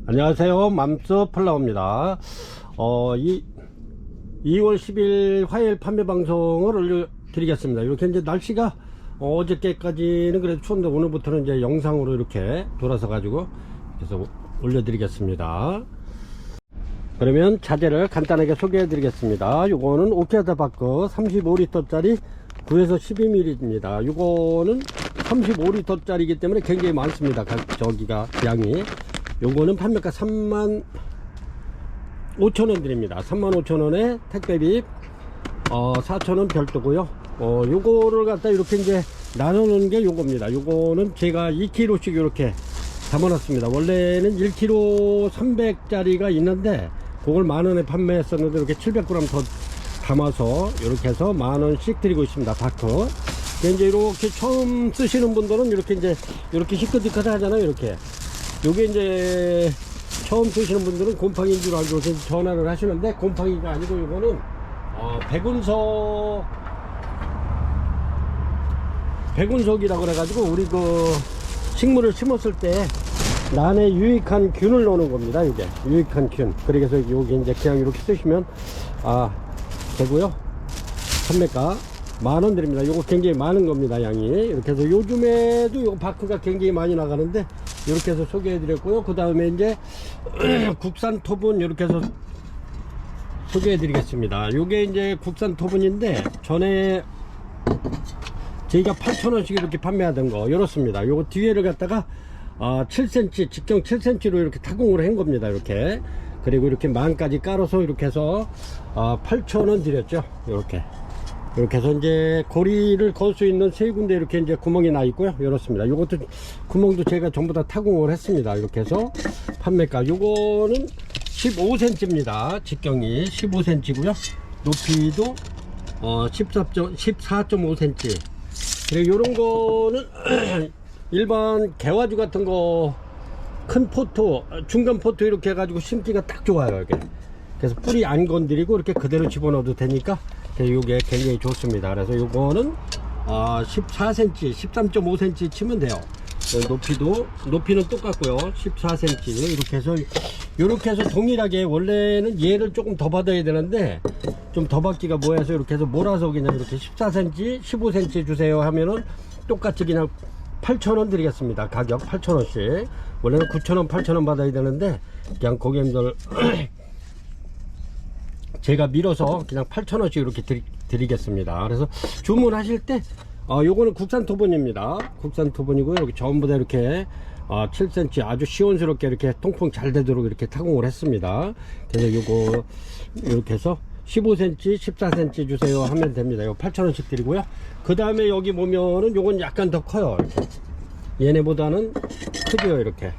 안녕하세요. 맘스 플라워입니다. 2월 10일 화요일 판매 방송을 올려드리겠습니다. 이렇게 이제 날씨가 어저께까지는 그래도 추운데 오늘부터는 이제 영상으로 이렇게 돌아서 가지고 그래서 올려드리겠습니다. 그러면 자재를 간단하게 소개해 드리겠습니다. 요거는 오케아다 바크 35L 짜리 9에서 12mm입니다. 요거는 35L 짜리이기 때문에 굉장히 많습니다. 저기가 양이. 요거는 판매가 35,000원 드립니다. 35,000원에 택배비 4,000원 별도고요. 요거를 갖다 이렇게 이제 나눠 놓은 게 요겁니다. 요거는 제가 2kg씩 이렇게 담아 놨습니다. 원래는 1kg 300짜리가 있는데 그걸 만원에 판매했었는데 이렇게 700g 더 담아서 이렇게 해서 만원씩 드리고 있습니다. 바크. 이제 이렇게 처음 쓰시는 분들은 이렇게 이제 이렇게 시크디크하다 하잖아요. 이렇게. 요게 이제 처음 쓰시는 분들은 곰팡이인 줄 알고 전화를 하시는데 곰팡이가 아니고 요거는 백운석이라고 그래가지고 우리 그 식물을 심었을 때 난에 유익한 균을 넣는 겁니다. 이게 유익한 균. 그래서 여기 이제 그냥 이렇게 쓰시면 되고요. 판매가 만원 드립니다. 요거 굉장히 많은 겁니다. 양이. 이렇게 해서 요즘에도 요 바크가 굉장히 많이 나가는데 이렇게 해서 소개해 드렸고요. 그 다음에 이제 국산 토분 이렇게 해서 소개해 드리겠습니다. 요게 이제 국산 토분인데 전에 저희가 8,000원씩 이렇게 판매하던 거 이렇습니다. 요거 뒤에를 갖다가 7cm 직경 7cm로 이렇게 타공을 한 겁니다. 이렇게. 그리고 이렇게 만까지 깔아서 이렇게 해서 8,000원 드렸죠. 이렇게 해서 이제 고리를 걸 수 있는 세 군데 이렇게 이제 구멍이 나 있고요. 이렇습니다. 요것도 구멍도 제가 전부 다 타공을 했습니다. 이렇게 해서 판매가 요거는 15cm입니다. 직경이 15cm고요. 높이도 14.5cm. 그리고 요런 거는 일반 개화주 같은 거 큰 포트, 중간 포트 이렇게 해가지고 심기가 딱 좋아요. 이게. 그래서 뿌리 안 건드리고 이렇게 그대로 집어넣어도 되니까 요게 굉장히 좋습니다. 그래서 요거는 14cm, 13.5cm 치면 돼요. 높이는 똑같고요. 14cm 이렇게 해서 동일하게 원래는 얘를 조금 더 받아야 되는데 좀 더 받기가 뭐해서 이렇게 해서 몰아서 그냥 이렇게 14cm, 15cm 주세요 하면은 똑같이 그냥 8,000원 드리겠습니다. 가격 8,000원씩. 원래는 9,000원, 8,000원 받아야 되는데 그냥 고객님들 제가 밀어서 그냥 8,000원씩 이렇게 드리겠습니다. 그래서 주문하실 때 요거는 국산 토분입니다. 국산 토분이고요. 이렇게 전부 다 이렇게 7cm 아주 시원스럽게 이렇게 통풍 잘 되도록 이렇게 타공을 했습니다. 그래서 요거 이렇게 해서 15cm, 14cm 주세요 하면 됩니다. 이거 8,000원씩 드리고요. 그 다음에 여기 보면은 요건 약간 더 커요. 이렇게. 얘네보다는 크죠. 이렇게.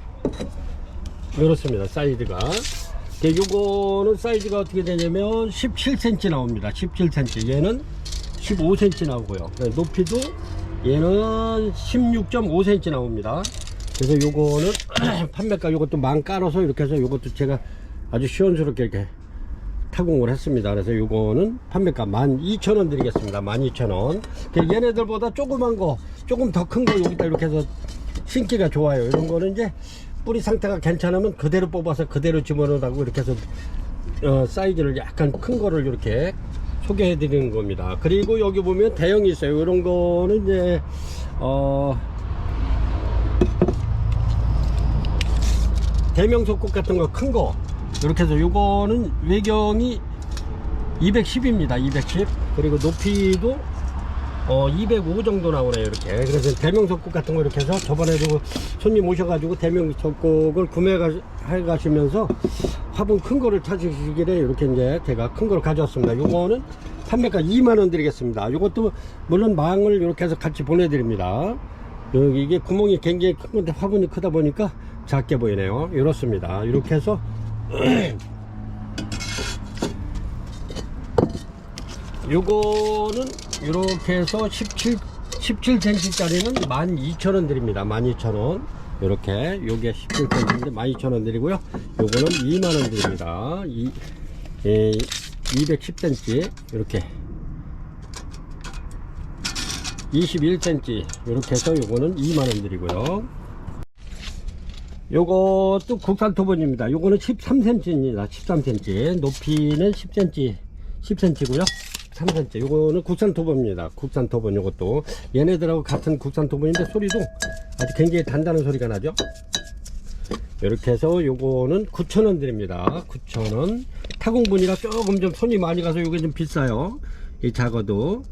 이렇습니다. 사이즈가. 요거는 사이즈가 어떻게 되냐면 17cm 나옵니다. 17cm. 얘는 15cm 나오고요. 높이도 얘는 16.5cm 나옵니다. 그래서 요거는 판매가 요것도 만 깔아서 이렇게 해서 요것도 제가 아주 시원스럽게 이렇게 타공을 했습니다. 그래서 요거는 판매가 12,000원 드리겠습니다. 12,000원. 얘네들보다 조그만 거, 조금 더 큰 거 여기다 이렇게 해서 신기가 좋아요. 이런 거는 이제 뿌리 상태가 괜찮으면 그대로 뽑아서 그대로 집어넣으라고 이렇게 해서 사이즈를 약간 큰 거를 이렇게 소개해 드리는 겁니다. 그리고 여기 보면 대형이 있어요. 이런 거는 이제 대명석꽃 같은 거 큰 거 이렇게 해서 요거는 외경이 210입니다. 210. 그리고 높이도 205 정도 나오네요. 이렇게. 그래서 대명석곡 같은 거 이렇게 해서 저번에도 손님 오셔가지고 대명석곡을 구매해 가시면서 화분 큰 거를 찾으시길래 이렇게 이제 제가 큰 거를 가져왔습니다. 요거는 판매가 2만원 드리겠습니다. 요것도 물론 망을 이렇게 해서 같이 보내드립니다. 여기 이게 구멍이 굉장히 큰 건데 화분이 크다 보니까 작게 보이네요. 이렇습니다. 이렇게 해서 요거는 이렇게 해서 17cm 짜리는 12,000원 드립니다. 12,000원. 이렇게 요게 17cm인데 12,000원 드리고요. 요거는 2만원 드립니다. 210cm 이렇게 21cm 이렇게 해서 요거는 2만원 드리고요. 요것도 국산 토본입니다. 요거는 13cm입니다. 13cm. 높이는 10cm고요. 13cm. 요거는 국산 토본입니다. 국산 토본. 요것도 얘네들하고 같은 국산 토본인데 소리도 아주 굉장히 단단한 소리가 나죠. 이렇게 해서 요거는 9,000원 드립니다. 9,000원. 타공분이라 조금 좀 손이 많이 가서 요게 좀 비싸요. 이 작아도.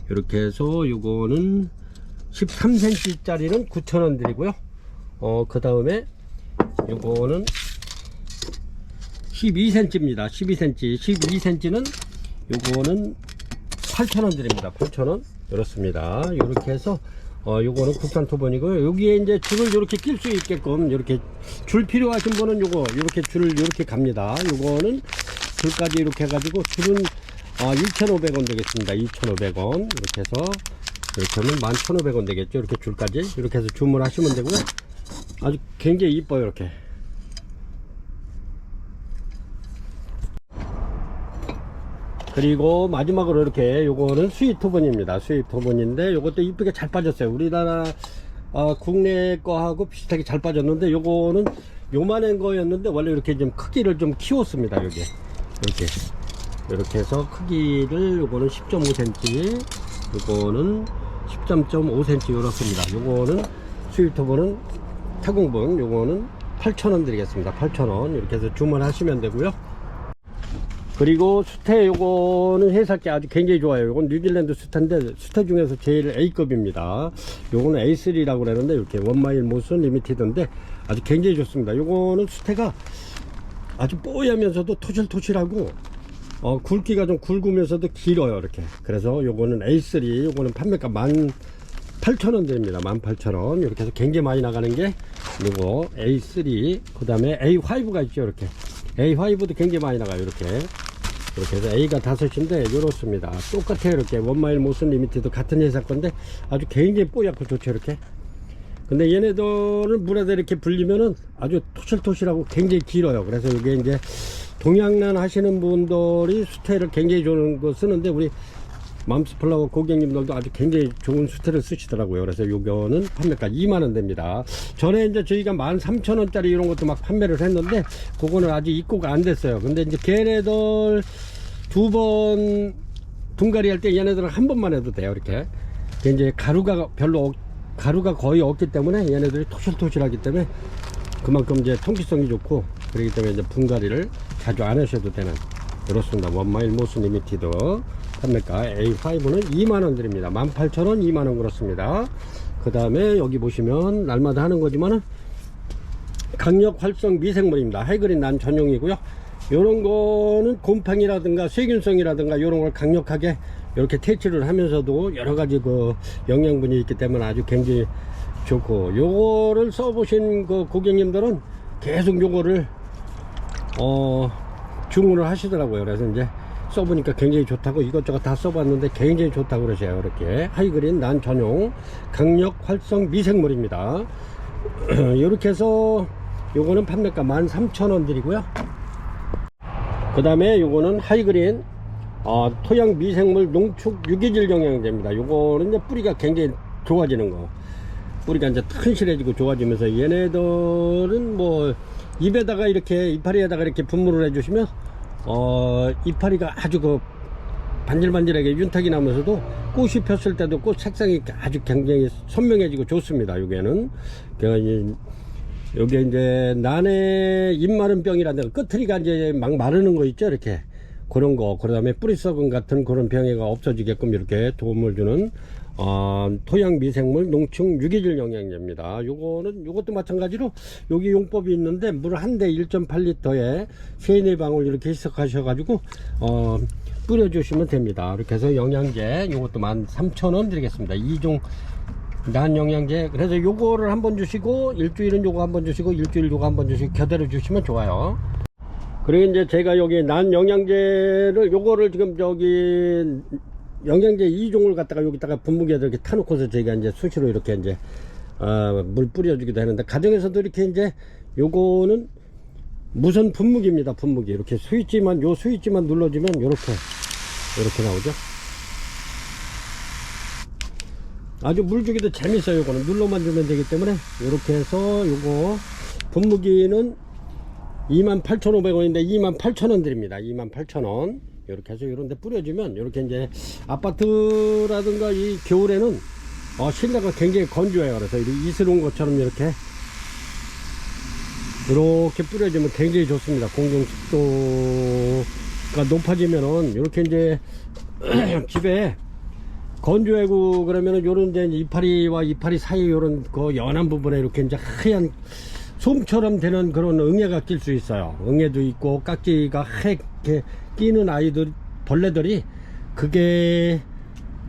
이렇게 해서 요거는 13cm 짜리는 9,000원 드리고요. 그 다음에 요거는 12cm입니다. 12cm. 12cm는 요거는 8,000원 드립니다. 8,000원. 이렇습니다. 이렇게 해서 요거는 국산 토본이고요. 여기에 이제 줄을 이렇게 낄 수 있게끔 이렇게 줄 필요하신 분은 요거 이렇게 줄을 이렇게 갑니다. 요거는 줄까지 이렇게 해가지고 줄은 2,500원 되겠습니다. 2,500원. 이렇게 해서 이렇게 하면 11,500원 되겠죠. 이렇게 줄까지 이렇게 해서 주문하시면 되고요. 아주 굉장히 이뻐요. 이렇게. 그리고 마지막으로 이렇게 요거는 수입 토본입니다. 수입 토본인데 요것도 이쁘게 잘 빠졌어요. 우리나라 국내 거하고 비슷하게 잘 빠졌는데 요거는 요만한 거였는데 원래 이렇게 좀 크기를 좀 키웠습니다. 여기 이렇게 해서 크기를 요거는 10.5cm, 요거는 13.5cm 이렇습니다. 요거는 수입 토본은 타공분, 요거는 8,000원 드리겠습니다. 8,000원. 이렇게 해서 주문하시면 되고요. 그리고 수태 요거는 회사께 아주 굉장히 좋아요. 요건 뉴질랜드 수태인데 수태 중에서 제일 A급입니다. 요거는 A3라고 그러는데 이렇게 원마일 모션 리미티드인데 아주 굉장히 좋습니다. 요거는 수태가 아주 뽀얗면서도 토실토실하고 굵기가 좀 굵으면서도 길어요. 이렇게. 그래서 요거는 A3, 요거는 판매가 18,000원 드립니다. 18,000원. 이렇게 해서 굉장히 많이 나가는 게 요거 A3, 그 다음에 A5가 있죠. 이렇게 A5도 굉장히 많이 나가요. 이렇게 해서 A가 5인데 이렇습니다. 똑같아요. 이렇게 원마일 모션 리미티드 같은 회사 건데 아주 굉장히 뽀얗고 좋죠. 이렇게. 근데 얘네들은 물에다 이렇게 불리면은 아주 토실토실하고 굉장히 길어요. 그래서 이게 이제 동양란 하시는 분들이 수태를 굉장히 좋은 거 쓰는데 우리 맘스플라워 고객님들도 아주 굉장히 좋은 수태를 쓰시더라고요. 그래서 요거는 판매가 2만원 됩니다. 전에 이제 저희가 13,000원짜리 이런 것도 막 판매를 했는데 그거는 아직 입고가 안 됐어요. 근데 이제 걔네들 2번 둥가리 할 때 얘네들은 한 번만 해도 돼요. 이렇게 이제 가루가 거의 없기 때문에 얘네들이 토실토실하기 때문에 그만큼 이제 통기성이 좋고 그렇기 때문에 이제 분갈이를 자주 안 하셔도 되는 그렇습니다. 원마일 모션 리미티드 판매가 A5는 2만원 드립니다. 18,000원 2만원 그렇습니다. 그 다음에 여기 보시면 날마다 하는 거지만은 강력 활성 미생물입니다. 하이그린 난 전용이고요. 요런 거는 곰팡이라든가 세균성이라든가 요런 걸 강력하게 이렇게 퇴치를 하면서도 여러가지 그 영양분이 있기 때문에 아주 굉장히 좋고, 요거를 써보신 그 고객님들은 계속 요거를 주문을 하시더라고요. 그래서 이제 써보니까 굉장히 좋다고 이것저것 다 써봤는데 굉장히 좋다고 그러세요. 이렇게 하이그린 난 전용 강력 활성 미생물입니다. 이렇게 해서 요거는 판매가 13,000원 드리고요. 그 다음에 요거는 하이그린 토양 미생물 농축 유기질 영양제입니다. 요거는 이제 뿌리가 굉장히 좋아지는 거, 뿌리가 이제 튼실해지고 좋아지면서 얘네들은 뭐 입에다가 이렇게 이파리에다가 이렇게 분무를 해주시면 이파리가 아주 그 반질반질하게 윤탁이 나면서도 꽃이 폈을 때도 꽃 색상이 아주 굉장히 선명해지고 좋습니다. 요게는 요게 이제 난에 잎 마른 병이라든가 끝트리가 이제 막 마르는 거 있죠. 이렇게 그런 거, 그 다음에 뿌리 썩은 같은 그런 병해가 없어지게끔 이렇게 도움을 주는 토양 미생물 농축 유기질 영양제입니다. 요것도 마찬가지로 여기 용법이 있는데 물 한 대 1.8리터에 3-4방울 이렇게 희석하셔 가지고 뿌려주시면 됩니다. 이렇게 해서 영양제 요것도 13,000원 드리겠습니다. 2종 난 영양제. 그래서 요거를 한번 주시고 일주일은 요거 한번 주시고 일주일 요거 한번 주시고 겨대로 주시면 좋아요. 그리고 이제 제가 여기 난 영양제를 요거를 지금 저기 영양제 2종을 갖다가 여기다가 분무기에다 이렇게 타놓고서 저희가 이제 수시로 이렇게 이제 물 뿌려주기도 하는데, 가정에서도 이렇게 이제 요거는 무선 분무기입니다. 분무기. 이렇게 스위치만, 요 스위치만 눌러주면 요렇게 나오죠. 아주 물 주기도 재밌어요. 요거는 눌러만 주면 되기 때문에 요렇게 해서 요거 분무기는 28,500원인데 28,000원 드립니다. 28,000원. 이렇게 해서 이런 데 뿌려주면 이렇게 이제 아파트라든가 이 겨울에는 실내가 굉장히 건조해요. 그래서 이스러운 것처럼 이렇게 뿌려주면 굉장히 좋습니다. 공중 습도가 높아지면은 이렇게 이제 집에 건조하고 그러면은 요런 이제 이파리와 이파리 사이 요런 그 연한 부분에 이렇게 이제 하얀 솜처럼 되는 그런 응애가 낄 수 있어요. 응애도 있고 깍지가 하얗게 끼는 아이들, 벌레들이 그게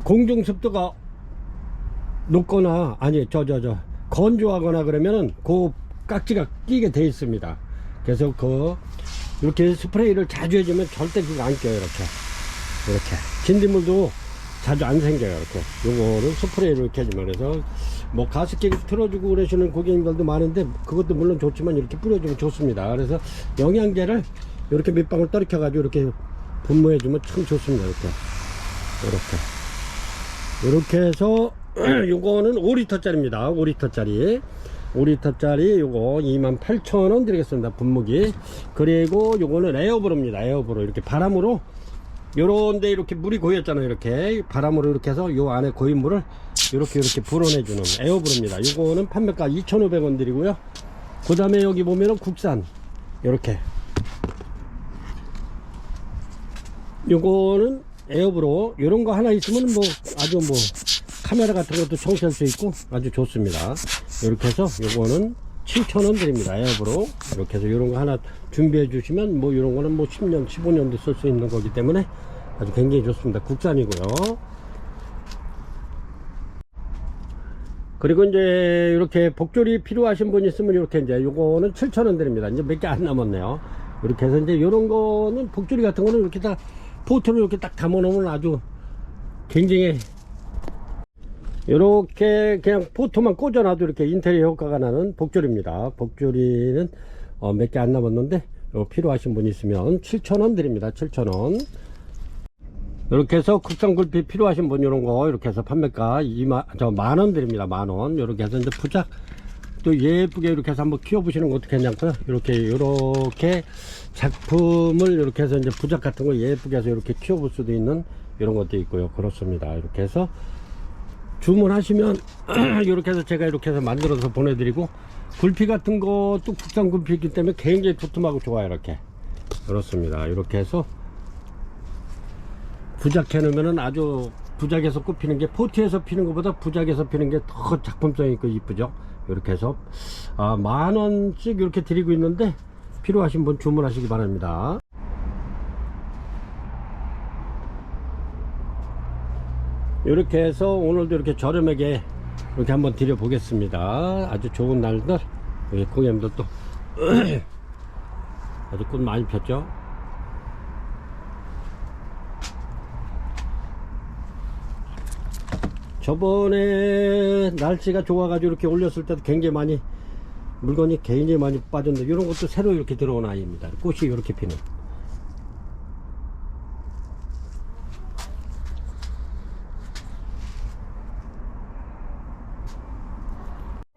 공중 습도가 높거나 아니 건조하거나 그러면은 그 깍지가 끼게 돼 있습니다. 그래서 이렇게 스프레이를 자주 해주면 절대 그거 안 껴요. 이렇게 진딧물도 자주 안 생겨요. 이렇게 요거를 스프레이를 이렇게 해주면, 그래서 뭐 가습기 틀어주고 그러시는 고객님들도 많은데 그것도 물론 좋지만 이렇게 뿌려주면 좋습니다. 그래서 영양제를 이렇게 몇 방울 떨어켜 가지고 이렇게 분무해 주면 참 좋습니다. 이렇게 해서 요거는 5리터 짜리입니다. 5리터 짜리 요거 28,000원 드리겠습니다. 분무기. 그리고 요거는 에어브로입니다. 에어브로. 이렇게 바람으로 요런데 이렇게 물이 고였잖아요. 이렇게 바람으로 이렇게 해서 요 안에 고인 물을 이렇게 불어내주는 에어브로입니다. 요거는 판매가 2,500원 드리고요. 그 다음에 여기 보면은 국산 요렇게 요거는 에어브로. 요런 거 하나 있으면 뭐 아주 뭐 카메라 같은 것도 청소할 수 있고 아주 좋습니다. 이렇게 해서 요거는 7,000원 드립니다. 에어브로. 이렇게 해서 요런 거 하나 준비해 주시면 뭐 요런 거는 뭐 10년 15년도 쓸 수 있는 거기 때문에 아주 굉장히 좋습니다. 국산이고요. 그리고 이제 이렇게 복조리 필요하신 분 있으면 이렇게 이제 요거는 7,000원 드립니다. 이제 몇 개 안 남았네요. 이렇게 해서 이제 요런 거는 복조리 같은 거는 이렇게 다 포트로 이렇게 딱 담아 놓으면 아주 굉장히 이렇게 그냥 포토만 꽂아놔도 이렇게 인테리어 효과가 나는 복조리입니다. 복조리는 몇 개 안 남았는데 필요하신 분 있으면 7,000원 드립니다. 7,000원. 이렇게 해서 국산 굴피 필요하신 분 이런 거 이렇게 해서 판매가 만원 드립니다. 만원. 이렇게 해서 이제 부작 또 예쁘게 이렇게 해서 한번 키워보시는 거 어떻게 하냐고요. 이렇게 작품을 이렇게 해서 이제 부작 같은 거 예쁘게 해서 이렇게 키워볼 수도 있는 이런 것도 있고요. 그렇습니다. 이렇게 해서 주문하시면 이렇게 해서 제가 이렇게 해서 만들어서 보내드리고, 굴피 같은 것도 국산 굴피이기 때문에 굉장히 두툼하고 좋아요. 이렇게 그렇습니다. 이렇게 해서 부작해 놓으면은 아주 부작에서 꽃피는 게 포트에서 피는 것보다 부작에서 피는 게 더 작품성 있고 이쁘죠. 이렇게 해서 만원씩 이렇게 드리고 있는데 필요하신 분 주문하시기 바랍니다. 이렇게 해서 오늘도 이렇게 저렴하게 이렇게 한번 드려 보겠습니다. 아주 좋은 날들 여기 고객님들 또 아주 꽃 많이 폈죠. 저번에 날씨가 좋아가지고 이렇게 올렸을 때도 굉장히 많이 물건이 굉장히 많이 빠졌는데, 이런 것도 새로 이렇게 들어온 아이입니다. 꽃이 이렇게 피는.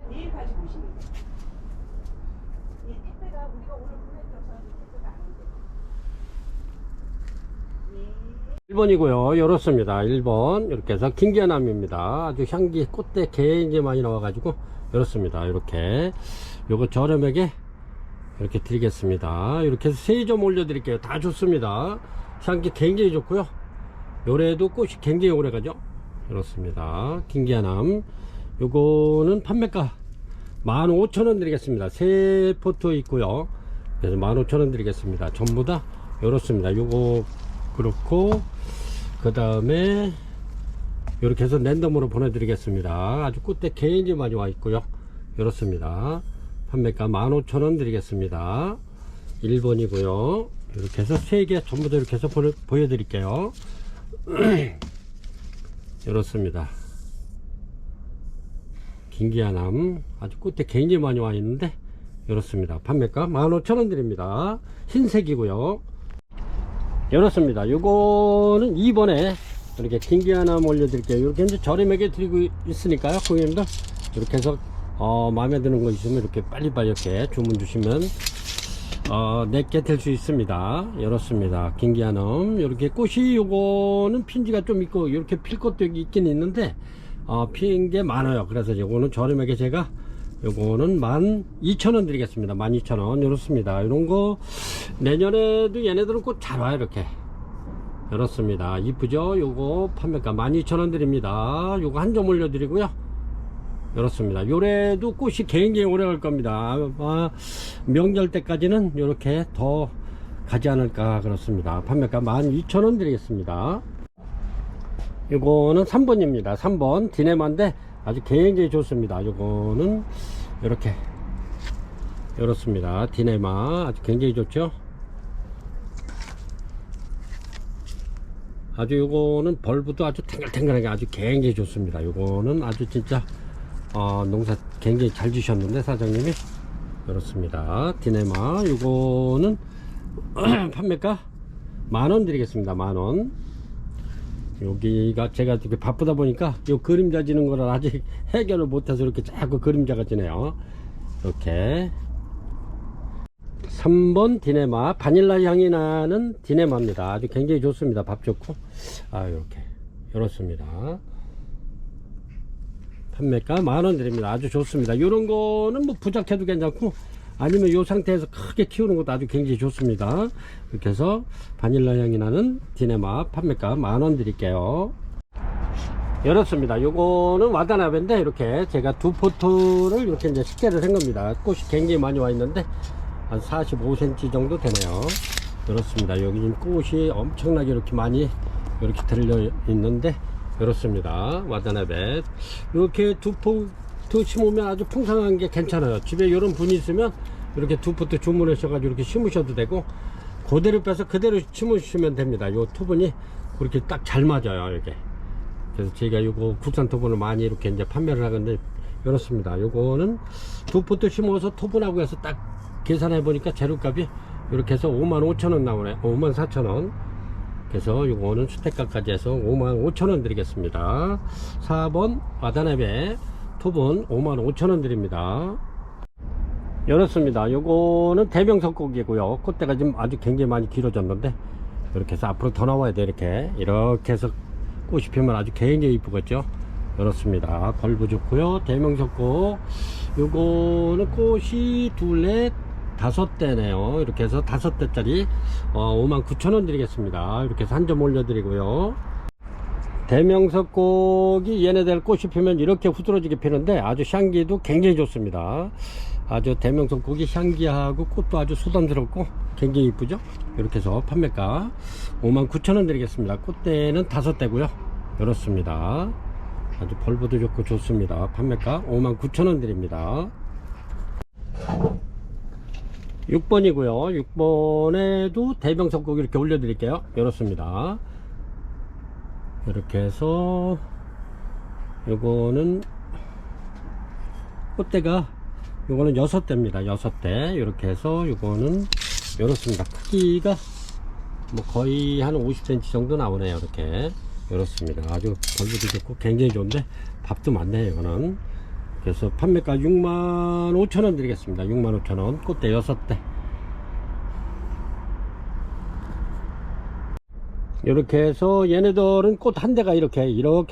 내일까지 보시면 돼요. 이 택배가 우리가 오늘 보내드려서 택배가 아닌데. 1번이고요. 이렇습니다. 1번. 이렇게 해서 김기아남입니다. 아주 향기, 꽃대 굉장히 많이 나와가지고, 이렇습니다. 이렇게. 요거 저렴하게 이렇게 드리겠습니다. 이렇게 해서 3점 올려드릴게요. 다 좋습니다. 향기 굉장히 좋고요. 요래도 꽃이 굉장히 오래 가죠. 이렇습니다. 김기아남. 요거는 판매가 15,000원 드리겠습니다. 세 포토 있고요. 그래서 15,000원 드리겠습니다. 전부 다 이렇습니다. 요거 그렇고, 그 다음에 이렇게 해서 랜덤으로 보내드리겠습니다. 아주 꽃대 굉장히 많이 와 있고요. 이렇습니다. 판매가 15,000원 드리겠습니다. 1번이고요. 이렇게 해서 3개 전부 다 이렇게 해서 보여드릴게요. 이렇습니다. 김기아남 아주 꽃대 굉장히 많이 와 있는데 이렇습니다. 판매가 15,000원 드립니다. 흰색이고요. 이렇습니다. 요거는 2번에 이렇게 김기아남 올려드릴게요. 이렇게 이제 저렴하게 드리고 있으니까요. 고객님들 이렇게 해서 마음에 드는 거 있으면 이렇게 빨리빨리 이렇게 주문 주시면 내게 될 수 있습니다. 이렇습니다. 김기한음. 이렇게 꽃이 요거는 핀지가 좀 있고 이렇게 필 것도 있긴 있는데 핀 게 많아요. 그래서 요거는 저렴하게 제가 요거는 12,000원 드리겠습니다. 12,000원. 이렇습니다. 이런 거 내년에도 얘네들은 꽃 잘 와요. 이렇게 이렇습니다. 이쁘죠? 요거 판매가 12,000원 드립니다. 요거 한 점 올려드리고요. 이렇습니다. 요래도 꽃이 굉장히 오래 갈 겁니다. 명절 때까지는 이렇게 더 가지 않을까 그렇습니다. 판매가 12,000원 드리겠습니다. 요거는 3번입니다. 3번 디네마인데 아주 굉장히 좋습니다. 요거는 이렇게 이렇습니다. 디네마 아주 굉장히 좋죠. 아주 요거는 벌브도 아주 탱글탱글하게 아주 굉장히 좋습니다. 요거는 아주 진짜 농사 굉장히 잘 주셨는데 사장님이. 그렇습니다. 디네마 요거는 판매가 10,000원 드리겠습니다. 10,000원. 여기가 제가 이렇게 바쁘다 보니까 요 그림자 지는 거를 아직 해결을 못해서 이렇게 자꾸 그림자가 지네요. 이렇게 3번 디네마 바닐라 향이 나는 디네마입니다. 아주 굉장히 좋습니다. 밥 좋고 이렇게 이렇습니다. 판매가 10,000원 드립니다. 아주 좋습니다. 이런 거는 뭐 부작해도 괜찮고 아니면 이 상태에서 크게 키우는 것도 아주 굉장히 좋습니다. 이렇게 해서 바닐라 향이 나는 디네마 판매가 10,000원 드릴게요. 이렇습니다. 요거는 와다나베인데 이렇게 제가 두 포트를 이렇게 이제 식재를 한 겁니다. 꽃이 굉장히 많이 와 있는데 한 45cm 정도 되네요. 그렇습니다. 여기 지금 꽃이 엄청나게 이렇게 많이 이렇게 들려 있는데 그렇습니다. 와다나베 이렇게 두 포트 심으면 아주 풍성한 게 괜찮아요. 집에 이런 분이 있으면 이렇게 두 포트 주문하셔가지고 이렇게 심으셔도 되고 그대로 빼서 그대로 심으시면 됩니다. 요 투분이 그렇게 딱 잘 맞아요. 이렇게. 그래서 제가 요거 국산 토분을 많이 이렇게 이제 판매를 하는데 이렇습니다. 요거는 두 포트 심어서 토분하고 해서 딱 계산해 보니까 재료값이 이렇게 해서 55,000원 나오네. 54,000원. 그래서 요거는 수택가까지 해서 55,000원 드리겠습니다. 4번 와다나베 토분 55,000원 드립니다. 이렇습니다. 요거는 대명석곡이고요. 꽃대가 지금 아주 굉장히 많이 길어졌는데 이렇게 해서 앞으로 더 나와야 돼. 이렇게 해서 꽃이 피면 아주 굉장히 이쁘겠죠. 이렇습니다. 벌브 좋고요. 대명석곡 요거는 꽃이 둘넷 5대네요. 이렇게 해서 5대짜리 59,000원 드리겠습니다. 이렇게 해서 한 점 올려드리고요. 대명석곡이 얘네들 꽃이 피면 이렇게 후들어지게 피는데 아주 향기도 굉장히 좋습니다. 아주 대명석곡이 향기하고 꽃도 아주 소담스럽고 굉장히 이쁘죠. 이렇게 해서 판매가 59,000원 드리겠습니다. 꽃대는 5대고요. 이렇습니다. 아주 벌브도 좋고 좋습니다. 판매가 59,000원 드립니다. 6번이고요. 6번에도 대명석곡 이렇게 올려드릴게요. 이렇습니다. 이렇게 해서 요거는 꽃대가 요거는 6대입니다. 6대. 이렇게 해서 요거는 이렇습니다. 크기가 뭐 거의 한 50cm 정도 나오네요. 이렇게 이렇습니다. 아주 벌브도 좋고 굉장히 좋은데 밥도 많네요. 이거는. 그래서 판매가 65,000원 드리겠습니다. 65,000원. 꽃대 6대. 이렇게 해서 얘네들은 꽃 한 대가 이렇게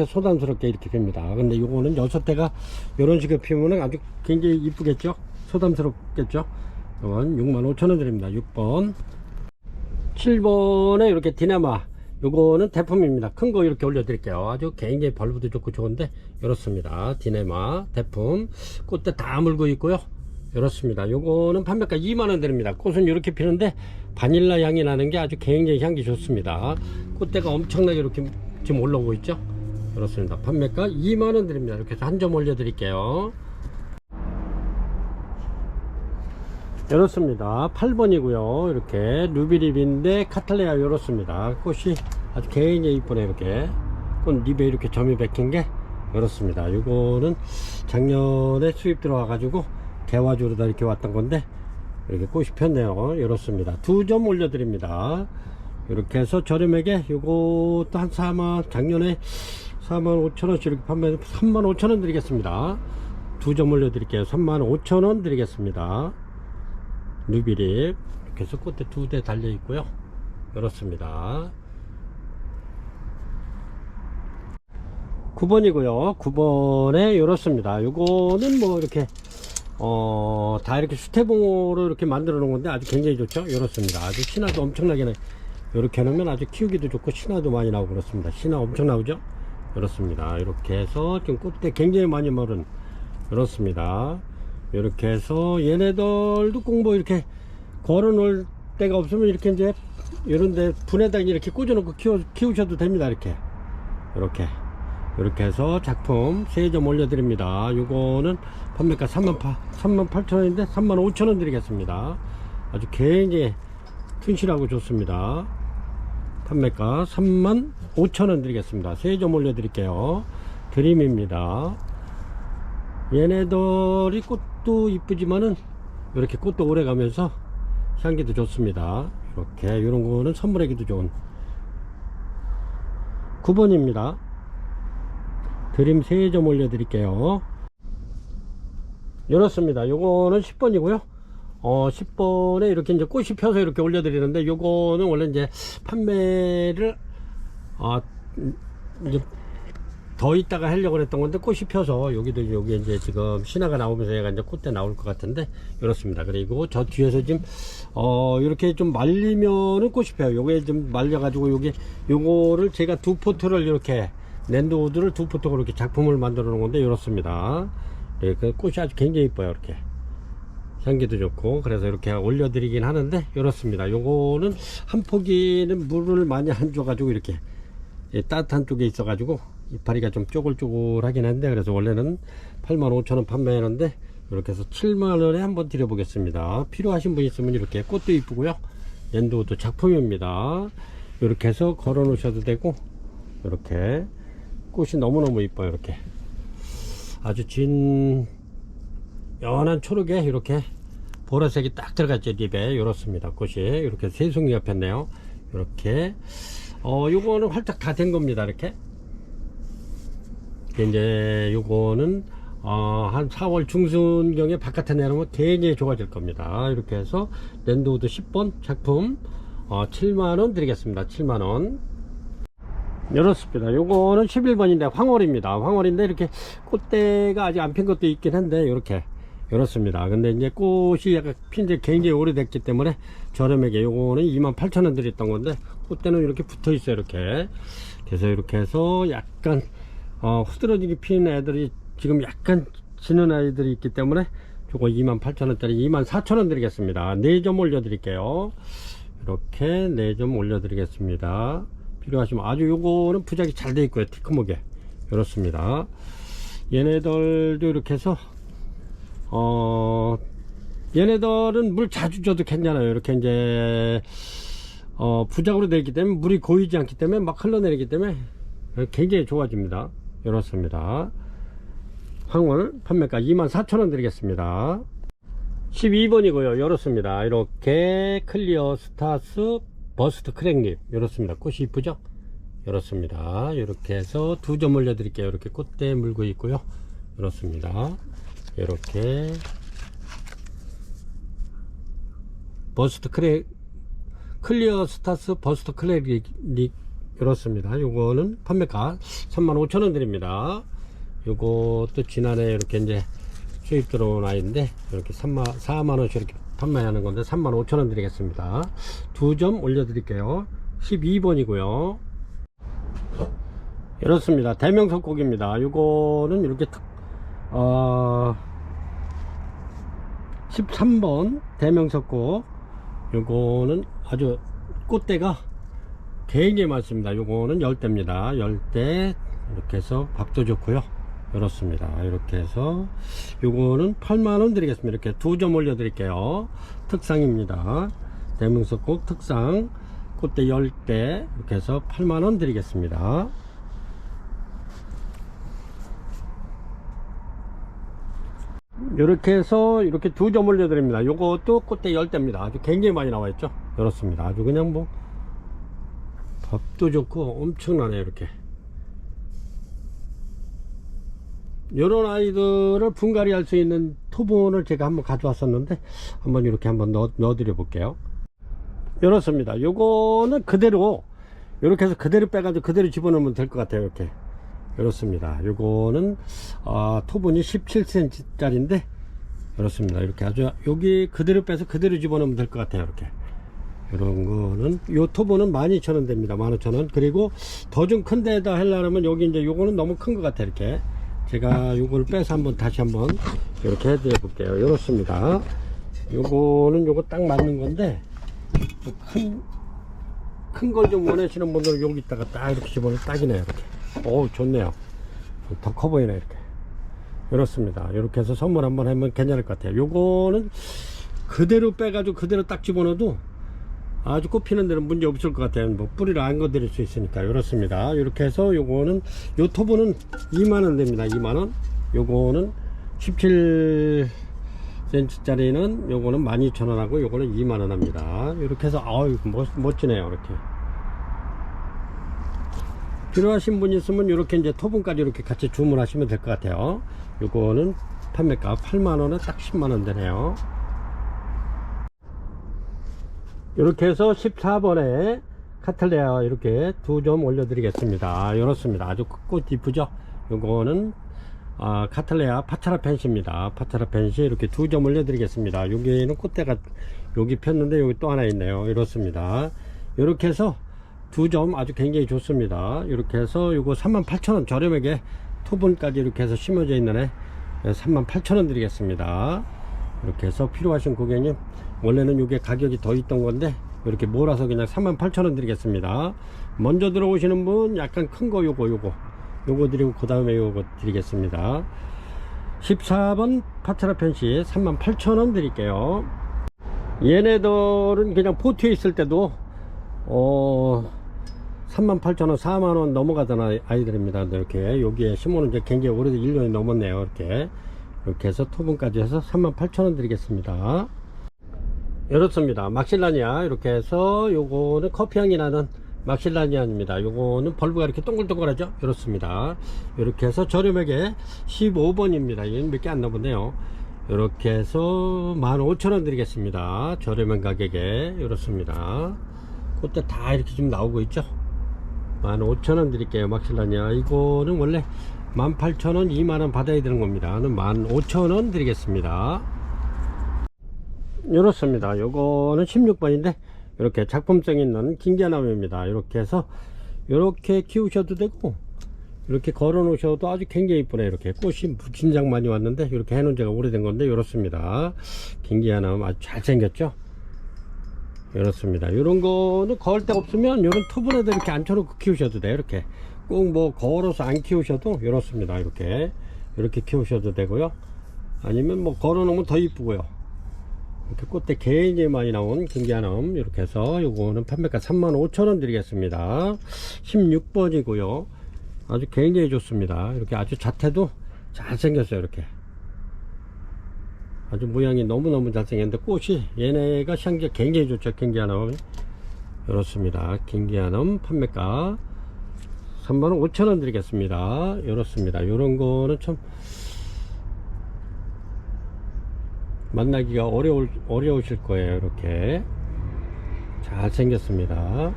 소담스럽게 이렇게 핍니다. 근데 요거는 6대가 이런 식으로 피우면 아주 굉장히 이쁘겠죠. 소담스럽겠죠. 이건 65,000원 드립니다. 6번 7번에 이렇게 디네마 요거는 대품입니다. 큰 거 이렇게 올려 드릴게요. 아주 굉장히 벌브도 좋고 좋은데 이렇습니다. 디네마 대품 꽃대 다 물고 있고요. 이렇습니다. 요거는 판매가 20,000원 드립니다. 꽃은 이렇게 피는데 바닐라 향이 나는 게 아주 굉장히 향기 좋습니다. 꽃대가 엄청나게 이렇게 지금 올라오고 있죠. 그렇습니다. 판매가 20,000원 드립니다. 이렇게 해서 한 점 올려 드릴게요. 이렇습니다. 8번이고요. 이렇게 루비립인데 카탈레아 이렇습니다. 꽃이 아주 굉장히 이쁘네. 이렇게 꽃잎에 이렇게 점이 박힌 게 이렇습니다. 이거는 작년에 수입 들어와 가지고 개화주로다 이렇게 왔던 건데 이렇게 꽃이 폈네요. 이렇습니다. 2점 올려 드립니다. 이렇게 해서 저렴하게 요것도 한 작년에 45,000원씩 이렇게 판매해서 35,000원 드리겠습니다. 두 점 올려드릴게요. 35,000원 드리겠습니다. 누비립 이렇게 해서 꽃대 2대 달려 있고요. 이렇습니다. 9번이고요 9번에 이렇습니다. 요거는 뭐 이렇게 다 이렇게 수태봉으로 이렇게 만들어 놓은 건데 아주 굉장히 좋죠. 이렇습니다. 아주 신화도 엄청나게 이렇게 해놓으면 아주 키우기도 좋고 신화도 많이 나오고 그렇습니다. 신화 엄청 나오죠. 이렇습니다. 이렇게 해서 지금 꽃대 굉장히 많이 멀은 이렇습니다. 이렇게 해서 얘네들도 꼭 뭐 이렇게 걸어 놓을 데가 없으면 이렇게 이제 이런데 분에다 이렇게 꽂아 놓고 키우셔도 됩니다. 이렇게 해서 작품 3점 올려드립니다. 요거는 판매가 38,000원인데 35,000원 드리겠습니다. 아주 굉장히 튼실하고 좋습니다. 판매가 35,000원 드리겠습니다. 3점 올려드릴게요. 드림입니다. 얘네들이 꽃도 이쁘지만은 이렇게 꽃도 오래 가면서 향기도 좋습니다. 이렇게 이런 거는 선물하기도 좋은 9번입니다. 드림 3점 올려드릴게요. 이렇습니다. 요거는 10번이고요. 10번에 이렇게 이제 꽃이 펴서 이렇게 올려드리는데 요거는 원래 이제 판매를 이제 더 있다가 하려고 했던 건데 꽃이 펴서 여기 이제 지금 신화가 나오면서 얘가 이제 콧대 나올 것 같은데 이렇습니다. 그리고 저 뒤에서 지금 이렇게 좀 말리면은 꽃이 펴요. 요게 좀 말려 가지고 요거를 제가 2포트를 이렇게 랜드우드를 2포트로 이렇게 작품을 만들어 놓은 건데 이렇습니다. 예, 그 꽃이 아주 굉장히 이뻐요. 이렇게 향기도 좋고 그래서 이렇게 올려드리긴 하는데 이렇습니다. 요거는 한 포기는 물을 많이 안 줘가지고 이렇게 따뜻한 쪽에 있어 가지고 이파리가 좀 쪼글쪼글하긴 한데 그래서 원래는 85,000원 판매하는데 이렇게 해서 7만원에 한번 드려보겠습니다. 필요하신 분 있으면 이렇게 꽃도 이쁘고요. 랜드우드 작품입니다. 이렇게 해서 걸어 놓으셔도 되고 이렇게 꽃이 너무너무 이뻐요. 이렇게 아주 진 연한 초록에 이렇게 보라색이 딱 들어갔죠. 립에 이렇습니다. 꽃이 이렇게 세 송이가 폈네요. 이렇게 요거는 활짝 다 된 겁니다. 이렇게 이제 요거는 한 4월 중순경에 바깥에 내놓으면 굉장히 좋아질 겁니다. 이렇게 해서 랜드우드 10번 작품 7만원 드리겠습니다. 7만원. 이렇습니다. 요거는 11번인데 황홀입니다. 황홀인데 이렇게 꽃대가 아직 안 핀 것도 있긴 한데 이렇게 이렇습니다. 근데 이제 꽃이 약간 핀지 굉장히 오래됐기 때문에 저렴하게 요거는 28,000원 드렸던 건데 꽃대는 이렇게 붙어 있어요. 이렇게 그래서 이렇게 해서 약간 흐드러지게 피는 애들이 지금 약간 지는 아이들이 있기 때문에 저거 28,000원짜리 24,000원 드리겠습니다. 4점 올려드릴게요. 이렇게 4점 올려드리겠습니다. 필요하시면 아주 요거는 부작이 잘 돼 있고요. 티크목에 이렇습니다. 얘네들도 이렇게 해서 얘네들은 물 자주 줘도 괜찮아요. 이렇게 이제 부작으로 되어 있기 때문에 물이 고이지 않기 때문에 막 흘러내리기 때문에 굉장히 좋아집니다. 이렇습니다. 황홀 판매가 24,000원 드리겠습니다. 12번이고요. 이렇습니다. 이렇게 클리어 스타스 버스트 크랙립 이렇습니다. 꽃이 이쁘죠? 이렇습니다. 이렇게 해서 2점 올려 드릴게요. 이렇게 꽃대 물고 있고요. 이렇습니다. 이렇게 버스트 클리어 스타스 버스트 크랙립 이렇습니다. 요거는 판매가 35,000원 드립니다. 요것도 지난해 이렇게 이제 수입 들어온 아이인데 이렇게 4만원씩 이렇게 판매하는 건데 35,000원 드리겠습니다. 2점 올려 드릴게요. 12번이고요. 이렇습니다. 대명석곡입니다. 요거는 이렇게 13번 대명석곡. 요거는 아주 꽃대가 굉장히 많습니다. 요거는 열대입니다. 열대 이렇게 해서 밥도 좋고요. 이렇습니다. 이렇게 해서 요거는 8만원 드리겠습니다. 이렇게 2점 올려 드릴게요. 특상입니다. 대명석곡 특상 꽃대 10대 이렇게 해서 8만원 드리겠습니다. 이렇게 해서 이렇게 2점 올려 드립니다. 요것도 꽃대 10대입니다. 아주 굉장히 많이 나와 있죠. 이렇습니다. 아주 그냥 뭐 밥도 좋고 엄청나네요. 이렇게 요런 아이들을 분갈이 할 수 있는 토분을 제가 한번 가져왔었는데 한번 이렇게 한번 넣어 드려 볼게요. 이렇습니다. 요거는 그대로 이렇게 해서 그대로 빼가지고 그대로 집어넣으면 될 것 같아요. 이렇게 이렇습니다. 요거는 토분이 17cm 짜리인데 이렇습니다. 이렇게 아주 여기 그대로 빼서 그대로 집어넣으면 될 것 같아요. 이렇게 이런 거는 요 토분은 12,000원 됩니다. 15,000원. 그리고 더 좀 큰 데다 하려면 여기 이제 요거는 너무 큰 것 같아요. 이렇게 제가 요걸 빼서 한번 다시 한번 이렇게 해드려 볼게요. 이렇습니다. 요거는 요거 딱 맞는 건데 큰 걸 좀 원하시는 분들은 여기다가 딱 이렇게 집어넣으면 딱이네요. 이렇게 좋네요. 더 커 보이네. 이렇게 이렇습니다. 이렇게 해서 선물 한번 하면 괜찮을 것 같아요. 요거는 그대로 빼가지고 그대로 딱 집어넣어도 아주 꽃피는 데는 문제 없을 것 같아요. 뭐 뿌리를 안 건드릴 수 있으니까. 이렇습니다. 이렇게 해서 요거는 요 토분은 2만원 됩니다. 2만원. 요거는 17cm 짜리는 요거는 12,000원 하고 요거는 2만원 합니다. 이렇게 해서 멋지네요. 이렇게 필요하신 분 있으면 이렇게 이제 토분까지 이렇게 같이 주문하시면 될 것 같아요. 요거는 판매가 8만원에 딱 10만원 되네요. 이렇게 해서 14번에 카틀레아 이렇게 2점 올려드리겠습니다. 이렇습니다. 아주 꽃 이쁘죠? 요거는 카틀레아 파차라 펜시입니다. 파차라 펜시 이렇게 2점 올려드리겠습니다. 여기는 꽃대가 여기 폈는데 여기 또 하나 있네요. 이렇습니다. 이렇게 해서 2점 아주 굉장히 좋습니다. 이렇게 해서 요거 38,000원 저렴하게 토분까지 이렇게 해서 심어져 있는 애 38,000원 드리겠습니다. 이렇게 해서 필요하신 고객님, 원래는 이게 가격이 더 있던 건데 이렇게 몰아서 그냥 38,000원 드리겠습니다. 먼저 들어오시는 분 약간 큰 거 요거 드리고 그 다음에 요거 드리겠습니다. 14번 파차라 펜시 38,000원 드릴게요. 얘네들은 그냥 포트에 있을 때도 38,000원 4만원 넘어가던 아이들입니다. 이렇게 여기에 심어놓은 지 굉장히 오래돼서 1년이 넘었네요. 이렇게 해서 토분까지 해서 38,000원 드리겠습니다. 이렇습니다. 막실라니아 이렇게 해서 요거는 커피향이 나는 막실라니아입니다. 요거는 벌브가 이렇게 동글동글하죠. 이렇습니다. 이렇게 해서 저렴하게 15번입니다. 이건 몇 개 안 나오네요. 이렇게 해서 15,000원 드리겠습니다. 저렴한 가격에. 이렇습니다. 꽃대 다 이렇게 지금 나오고 있죠. 15,000원 드릴게요. 막실라니아 이거는 원래 18,000원 2만원 받아야 되는 겁니다. 15,000원 드리겠습니다. 이렇습니다. 요거는 16번인데 이렇게 작품성 있는 긴기아나무입니다. 이렇게 해서 이렇게 키우셔도 되고 이렇게 걸어 놓으셔도 아주 굉장히 이쁘네. 이렇게 꽃이 진작 많이 왔는데 이렇게 해놓은 지가 오래된 건데 이렇습니다. 긴기아나무 아주 잘생겼죠. 이렇습니다. 이런 거는 거울 데 없으면 이런 토분에다 이렇게 앉혀놓고 키우셔도 돼요. 이렇게 꼭 뭐 걸어서 안 키우셔도 이렇습니다. 이렇게 키우셔도 되고요. 아니면 뭐 걸어 놓으면 더 이쁘고요. 이렇게 꽃대 굉장히 많이 나온 긴기아나무 이렇게 해서 요거는 판매가 35,000원 드리겠습니다. 16번이고요. 아주 굉장히 좋습니다. 이렇게 아주 자태도 잘생겼어요. 이렇게 아주 모양이 너무너무 잘생겼는데 꽃이 얘네가 향기가 굉장히 좋죠. 긴기아나무 이렇습니다. 긴기아나무 판매가 35,000원 드리겠습니다. 이렇습니다. 이런 거는 참 만나기가 어려우실 거예요. 이렇게 잘생겼습니다.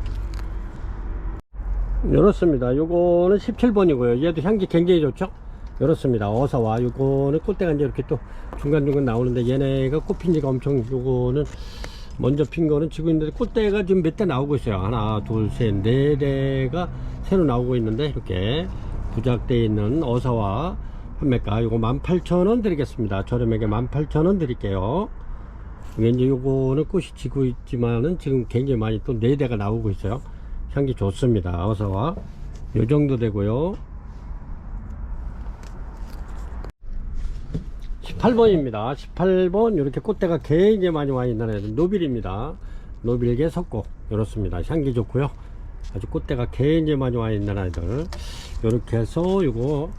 이렇습니다. 요거는 17번이고요. 얘도 향기 굉장히 좋죠. 이렇습니다. 어서와. 요거는 꽃대가 이제 이렇게 또 중간중간 나오는데 얘네가 꽃핀 지가 엄청, 요거는 먼저 핀 거는 지고 있는데 꽃대가 지금 몇 대 나오고 있어요. 하나 둘셋 네 대가 새로 나오고 있는데 이렇게 부작되어 있는 어서와 판매가 요거 18,000원 드리겠습니다. 저렴하게 18,000원 드릴게요. 이게 이제 요거는 꽃이 지고 있지만은 지금 굉장히 많이 또 4대가 나오고 있어요. 향기 좋습니다. 어서와. 요 정도 되고요. 18번입니다. 18번 이렇게 꽃대가 굉장히 많이 와 있는 애들 노빌입니다. 노빌계 석고 이렇습니다. 향기 좋고요. 아주 꽃대가 굉장히 많이 와 있는 아이들 이렇게 해서 요거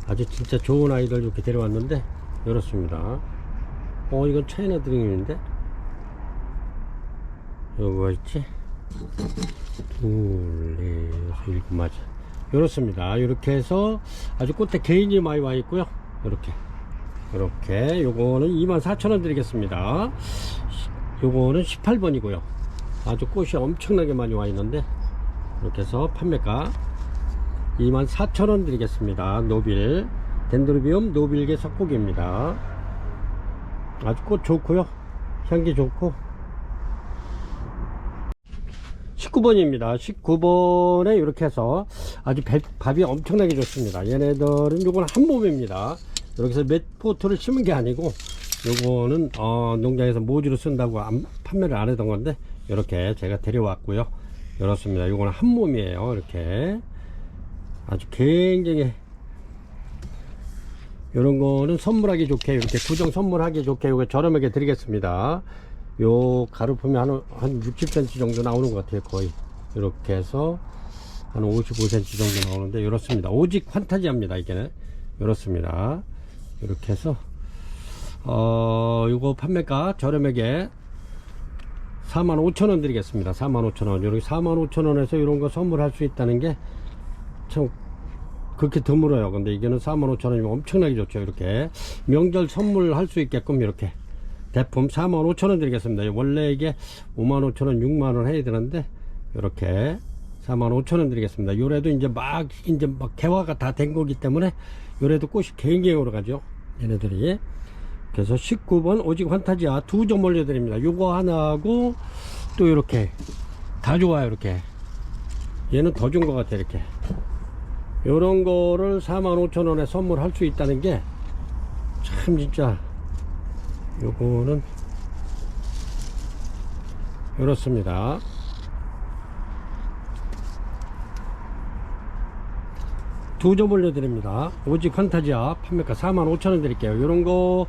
아주 진짜 좋은 아이들 이렇게 데려왔는데 이렇습니다. 이건 차이나 드링인데 요거 있지? 둘, 넷, 일곱, 맞아. 이렇습니다. 이렇게 해서 아주 꽃대 개인이 많이 와 있고요. 이렇게 요거는 24,000원 드리겠습니다. 요거는 18번이고요. 아주 꽃이 엄청나게 많이 와 있는데 이렇게 해서 판매가 24,000원 드리겠습니다. 노빌 덴드로비움 노빌계 석고기입니다. 아주 꽃 좋고요. 향기 좋고 19번입니다. 19번에 이렇게 해서 아주 밥이 엄청나게 좋습니다. 얘네들은 요건 한 몸입니다. 여기서 몇 포트를 심은 게 아니고 요거는 농장에서 모주로 쓴다고 판매를 안 했던 건데 이렇게 제가 데려왔고요. 이렇습니다. 요거는 한 몸이에요. 이렇게 아주 굉장히 요런 거는 선물하기 좋게 이렇게 구정 선물하기 좋게 요거 저렴하게 드리겠습니다. 요 가루품이 한 60cm 정도 나오는 것 같아요. 거의 이렇게 해서 한 55cm 정도 나오는데 이렇습니다. 오직 판타지합니다. 이게는 이렇습니다. 이렇게 해서 요거 판매가 저렴하게 45,000원 드리겠습니다. 45,000원. 여기 45,000원에서 이런 거 선물할 수 있다는 게 참 그렇게 드물어요. 근데 이게는 45,000원이면 엄청나게 좋죠. 이렇게 명절 선물할 수 있게끔 이렇게 대품 45,000원 드리겠습니다. 원래 이게 55,000원 6만원 해야 되는데 이렇게 45,000원 드리겠습니다. 요래도 이제 막 개화가 다 된 거기 때문에 요래도 꽃이 굉장히 오래가죠. 얘네들이. 그래서 19번 오직 환타지아 2점 올려드립니다. 요거 하나하고 또 이렇게 다 좋아요. 이렇게 얘는 더 좋은 것 같아. 이렇게 요런 거를 45,000원에 선물할 수 있다는 게 참 진짜 요거는 이렇습니다. 두 점 올려드립니다. 오직 판타지아 판매가 45,000원 드릴게요. 요런 거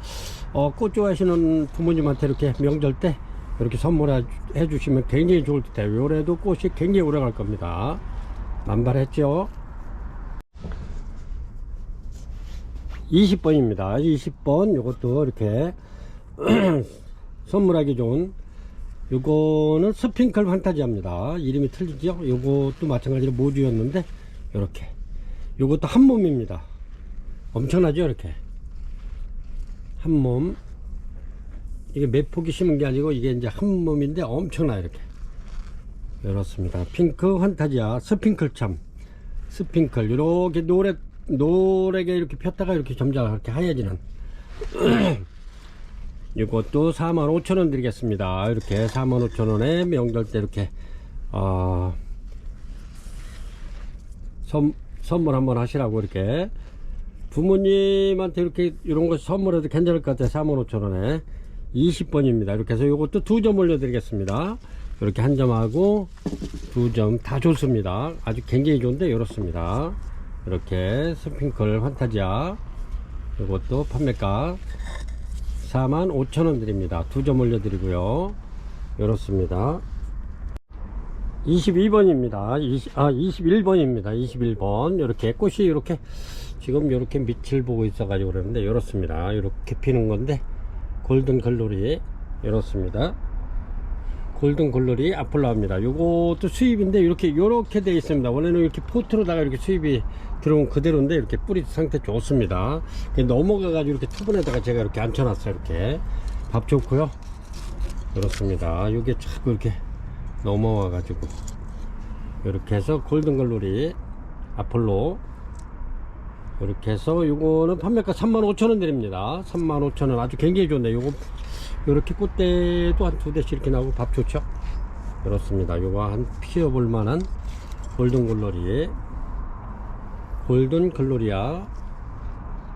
꽃 좋아하시는 부모님한테 이렇게 명절 때 이렇게 선물해 주시면 굉장히 좋을 듯 해요. 요래도 꽃이 굉장히 오래 갈 겁니다. 만발했죠. 20번입니다. 20번 요것도 이렇게 선물하기 좋은 요거는 스핑클 판타지합니다. 이름이 틀리죠. 요것도 마찬가지로 모주였는데 이렇게 요것도 한 몸입니다. 엄청나죠. 이렇게 한 몸. 이게 몇 폭이 심은 게 아니고 이게 이제 한 몸인데 엄청나요. 이렇게 이렇습니다. 핑크 판타지아 스핑클 참 스핑클 이렇게 노랗게 이렇게 폈다가 이렇게 점자가 이렇게 하얘지는 이것도 45,000원 드리겠습니다. 이렇게 45,000원에 명절 때 이렇게 선물 한번 하시라고 이렇게 부모님한테 이렇게 이런 거 선물해도 괜찮을 것 같아요. 45,000원에 20번입니다. 이렇게 해서 이것도 2점 올려 드리겠습니다. 이렇게 한 점하고 2점 다 좋습니다. 아주 굉장히 좋은데 이렇습니다. 이렇게 스핑클 판타지아 이것도 판매가 45,000원 드립니다. 2점 올려 드리고요. 이렇습니다. 22번입니다. 21번입니다. 21번. 이렇게 꽃이 이렇게 지금 이렇게 밑을 보고 있어 가지고 그러는데 이렇습니다. 이렇게 피는 건데 골든 글로리 이렇습니다. 골든 글로리 아폴라입니다. 요것도 수입인데 이렇게 돼 있습니다. 원래는 이렇게 포트로다가 이렇게 수입이 들어온 그대로인데 이렇게 뿌리 상태 좋습니다. 넘어가 가지고 이렇게 투분에다가 제가 이렇게 앉혀놨어요. 이렇게 밥 좋고요. 그렇습니다. 요게 자꾸 이렇게 넘어와 가지고 이렇게 해서 골든 글로리 아폴로 이렇게 해서 요거는 판매가 35,000원 드립니다. 35,000원 아주 굉장히 좋네. 요거 요렇게 꽃대도 한 2대씩 이렇게 나오고 밥 좋죠. 그렇습니다. 요거 한 피워볼 만한 골든 글로리 골든 글로리아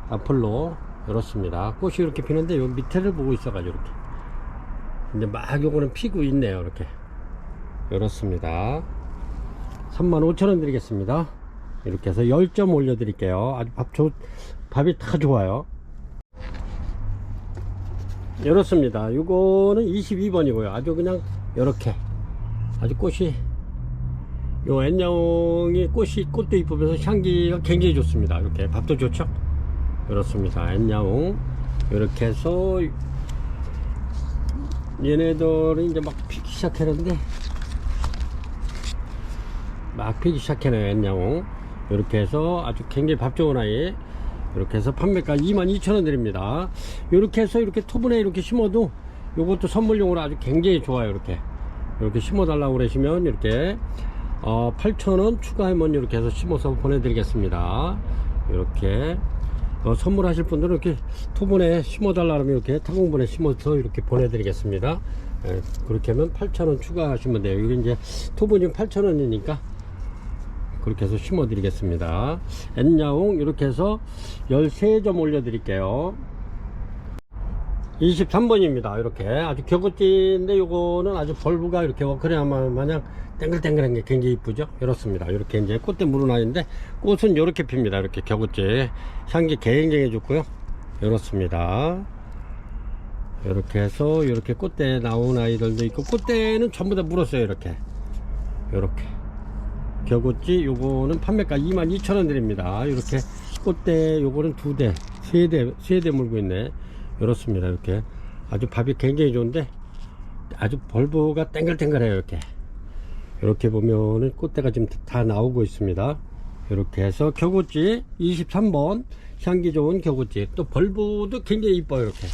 아폴로 이렇습니다. 꽃이 이렇게 피는데 요 밑에를 보고 있어 가지고 이렇게 근데 막 요거는 피고 있네요. 이렇게 이렇습니다. 35,000원 드리겠습니다. 이렇게 해서 10점 올려 드릴게요. 아주 밥이 다 좋아요. 이렇습니다. 요거는 22번이고요. 아주 그냥 이렇게 아주 꽃이 요 N야옹이 꽃도 이쁘면서 향기가 굉장히 좋습니다. 이렇게 밥도 좋죠. 이렇습니다. N야옹 이렇게 해서 얘네들은 이제 막 피기 시작했는데 막 피기 시작해요. N야옹 이렇게 해서 아주 굉장히 밥 좋은 아이, 이렇게 해서 판매가 22,000원 드립니다. 이렇게 해서 이렇게 토분에 이렇게 심어도 요것도 선물용으로 아주 굉장히 좋아요. 이렇게 심어 달라고 그러시면 이렇게 8,000원 추가하면 이렇게 해서 심어서 보내드리겠습니다. 이렇게 선물하실 분들은 이렇게 토분에 심어 달라 그러면 이렇게 타공분에 심어서 이렇게 보내드리겠습니다. 그렇게 하면 8,000원 추가하시면 돼요. 이게 이제 토분이 8,000원이니까 그렇게 해서 심어 드리겠습니다. N야옹 이렇게 해서 13점 올려 드릴게요. 23번입니다. 이렇게 아주 격우띠인데 요거는 아주 벌브가 이렇게 워크레아마 마냥 땡글땡글한 게 굉장히 이쁘죠. 이렇습니다. 이렇게 이제 꽃대 무른 아이인데 꽃은 이렇게 핍니다. 이렇게 격우띠 향기 굉장히 좋고요. 이렇습니다. 이렇게 해서 이렇게 꽃대 나온 아이들도 있고, 꽃대는 전부 다 물었어요. 이렇게 격우띠 요거는 판매가 22,000원 드립니다. 이렇게 꽃대 요거는 2대 3대 물고 있네. 이렇습니다. 이렇게 아주 밥이 굉장히 좋은데 아주 벌브가 땡글땡글해요. 이렇게 보면은 꽃대가 지금 다 나오고 있습니다. 이렇게 해서 격우띠 23번 향기 좋은 격우띠, 또 벌브도 굉장히 이뻐요. 이렇게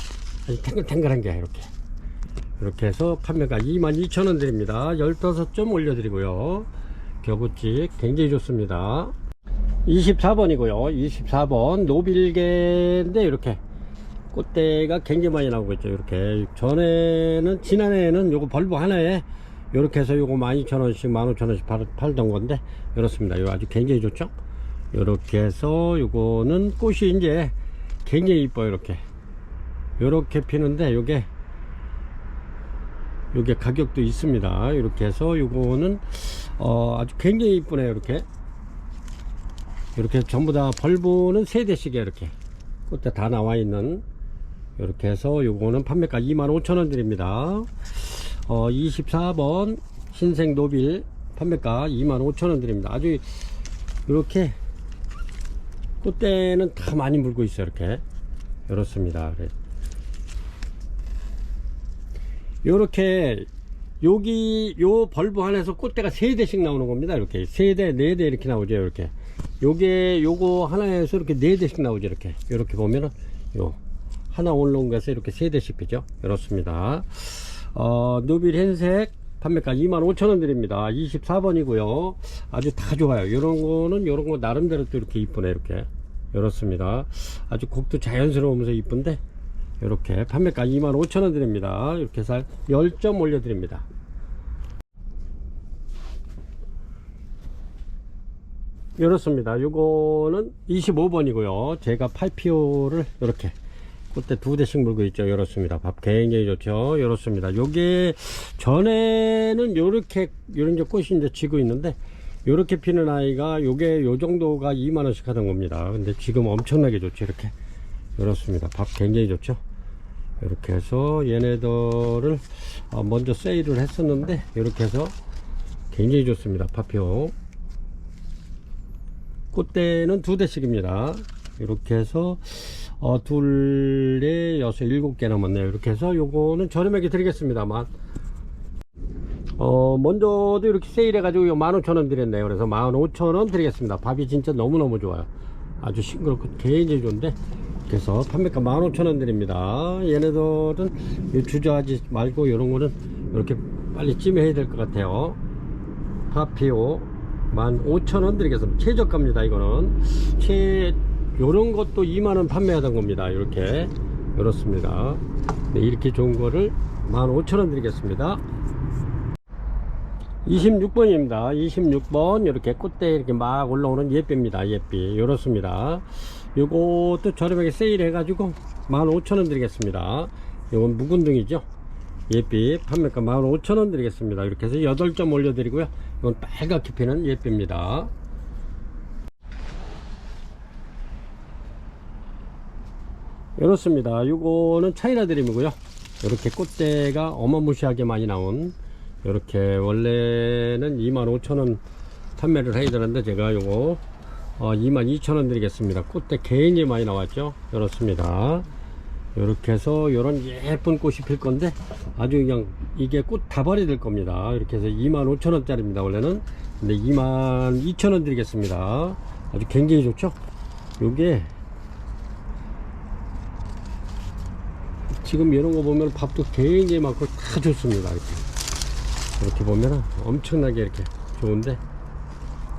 아주 탱글탱글한 게 이렇게 해서 판매가 22,000원 드립니다. 15점 올려드리고요. 격우띠 굉장히 좋습니다. 24번이고요 24번 노빌개인데 이렇게 꽃대가 굉장히 많이 나오고 있죠. 이렇게 전에는 지난해에는 요거 벌브 하나에 이렇게 해서 요거 12,000원씩 15,000원씩 팔던 건데 이렇습니다. 이거 아주 굉장히 좋죠. 이렇게 해서 요거는 꽃이 이제 굉장히 이뻐요. 이렇게 피는데 요게 가격도 있습니다. 이렇게 해서 요거는 아주 굉장히 이쁘네요. 이렇게 전부 다 벌브는 3대씩이에요. 이렇게 꽃대 다 나와 있는. 이렇게 해서 요거는 판매가 25,000원 드립니다. 24번 흰색 노빌 판매가 25,000원 드립니다. 아주 이렇게 꽃대는 다 많이 물고 있어요. 이렇습니다. 요렇게 여기 요 벌브 안에서 꽃대가 3대씩 나오는 겁니다. 이렇게 3대 4대 이렇게 나오죠. 요거 하나에서 이렇게 4대씩 나오죠. 이렇게 보면은 요 하나 올라온 것에서 이렇게 3대씩 피죠. 이렇습니다. 노빌 흰색 판매가 25,000원 드립니다. 24번이고요 아주 다 좋아요. 요런 거 나름대로 또 이렇게 이쁘네. 이렇습니다. 아주 곡도 자연스러우면서 이쁜데 이렇게 판매가 25,000원 드립니다. 이렇게 해서 10점 올려 드립니다. 이렇습니다. 요거는 25번이고요 제가 8피오를 이렇게 꽃대 2대씩 물고 있죠. 이렇습니다. 밥 굉장히 좋죠. 이렇습니다. 요게 전에는 요렇게 이런 꽃이 이제 지고 있는데 요렇게 피는 아이가 요게 요 정도가 2만원씩 하던 겁니다. 근데 지금 엄청나게 좋죠. 이렇습니다. 밥 굉장히 좋죠. 이렇게 해서 얘네들을 먼저 세일을 했었는데 이렇게 해서 굉장히 좋습니다. 파피오 꽃대는 2대씩입니다. 이렇게 해서 둘, 넷, 여섯, 7개 남았네요. 이렇게 해서 요거는 저렴하게 드리겠습니다만 먼저도 이렇게 세일해 가지고 15,000원 드렸네요. 그래서 15,000원 드리겠습니다. 밥이 진짜 너무너무 좋아요. 아주 싱그럽고 굉장히 좋은데 그래서 판매가 15,000원 드립니다. 얘네들은 주저하지 말고 요런 거는 이렇게 빨리 찜해야 될 것 같아요. 파피오 15,000원 드리겠습니다. 최저가입니다. 이거는 요런 것도 2만원 판매하던 겁니다. 이렇습니다. 네, 이렇게 좋은 거를 15,000원 드리겠습니다. 26번입니다. 26번 이렇게 꽃대 이렇게 막 올라오는 예삐입니다. 예삐 이렇습니다. 요것도 저렴하게 세일해 가지고 15,000원 드리겠습니다. 요건 묵은둥이죠. 예삐 판매가 15,000원 드리겠습니다. 이렇게 해서 8점 올려 드리고요. 이건 빨갛게 피는 예삐입니다. 이렇습니다. 요거는 차이나 드림이고요. 이렇게 꽃대가 어마무시하게 많이 나온 이렇게 원래는 25,000원 판매를 해야 되는데 제가 요거 22,000원 드리겠습니다. 꽃대 굉장히 많이 나왔죠. 이렇습니다. 이렇게 해서 이런 예쁜 꽃이 필 건데 아주 그냥 이게 꽃 다발이 될 겁니다. 이렇게 해서 25,000원 짜리입니다. 원래는 근데 22,000원 드리겠습니다. 아주 굉장히 좋죠. 요게 지금 이런 거 보면 밥도 굉장히 많고 다 좋습니다. 이렇게 보면 엄청나게 이렇게 좋은데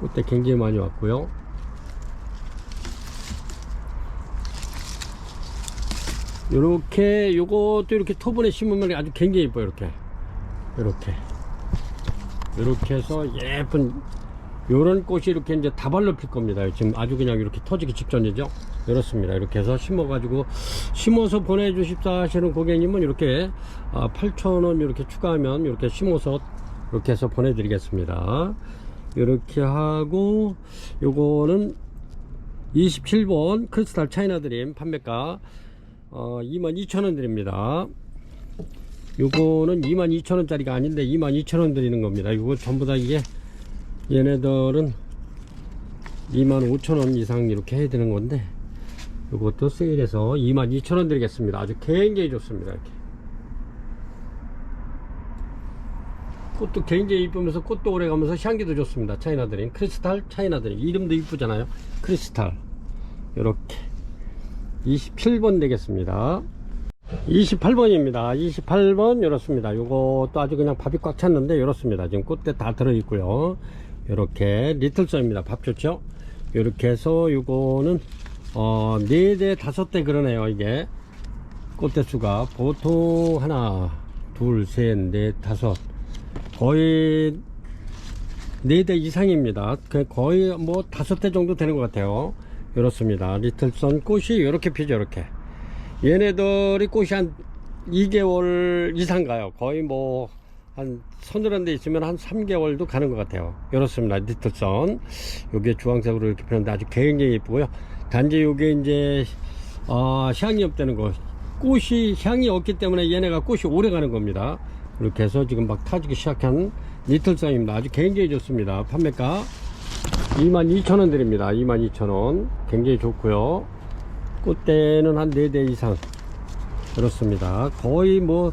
꽃대 굉장히 많이 왔고요. 요렇게 요것도 이렇게 토분에 심으면 아주 굉장히 이뻐요. 이렇게 해서 예쁜 요런 꽃이 이렇게 이제 다발로 필 겁니다. 지금 아주 그냥 이렇게 터지기 직전이죠. 이렇습니다. 이렇게 해서 심어가지고 심어서 보내주십사 하시는 고객님은 이렇게 8,000원 이렇게 추가하면 이렇게 심어서 이렇게 해서 보내드리겠습니다. 이렇게 하고 요거는 27번 크리스탈 차이나 드림 판매가 22,000원 드립니다. 요거는 22,000원짜리가 아닌데 22,000원 드리는 겁니다. 이거 전부 다 이게 얘네들은 25,000원 이상 이렇게 해야 되는 건데 요것도 세일해서 22,000원 드리겠습니다. 아주 굉장히 좋습니다. 이렇게 꽃도 굉장히 이쁘면서 꽃도 오래가면서 향기도 좋습니다. 차이나 드림 크리스탈 차이나 드림 이름도 이쁘잖아요. 크리스탈 요렇게 27번 되겠습니다. 28번입니다. 28번 이렇습니다. 요것도 아주 그냥 밥이 꽉 찼는데 이렇습니다. 지금 꽃대 다 들어있고요. 요렇게 리틀서입니다. 밥 좋죠? 요렇게 해서 요거는 4대 5대 그러네요. 이게 꽃대 수가 보통 하나 둘 셋 넷 다섯 거의 4대 이상입니다. 거의 뭐 5대 정도 되는 것 같아요. 이렇습니다. 리틀선 꽃이 이렇게 피죠. 이렇게 얘네들이 꽃이 한 2개월 이상 가요. 거의 뭐 한 서늘한 데 있으면 한 3개월도 가는 것 같아요. 이렇습니다. 리틀선 요게 주황색으로 이렇게 피는데 아주 굉장히 예쁘고요. 단지 요게 이제 향이 없다는 거, 꽃이 향이 없기 때문에 얘네가 꽃이 오래 가는 겁니다. 이렇게 해서 지금 막 타지기 시작한 리틀선입니다. 아주 굉장히 좋습니다. 판매가 22,000원 드립니다. 22,000원 굉장히 좋고요. 꽃대는 한 4대 이상 그렇습니다. 거의 뭐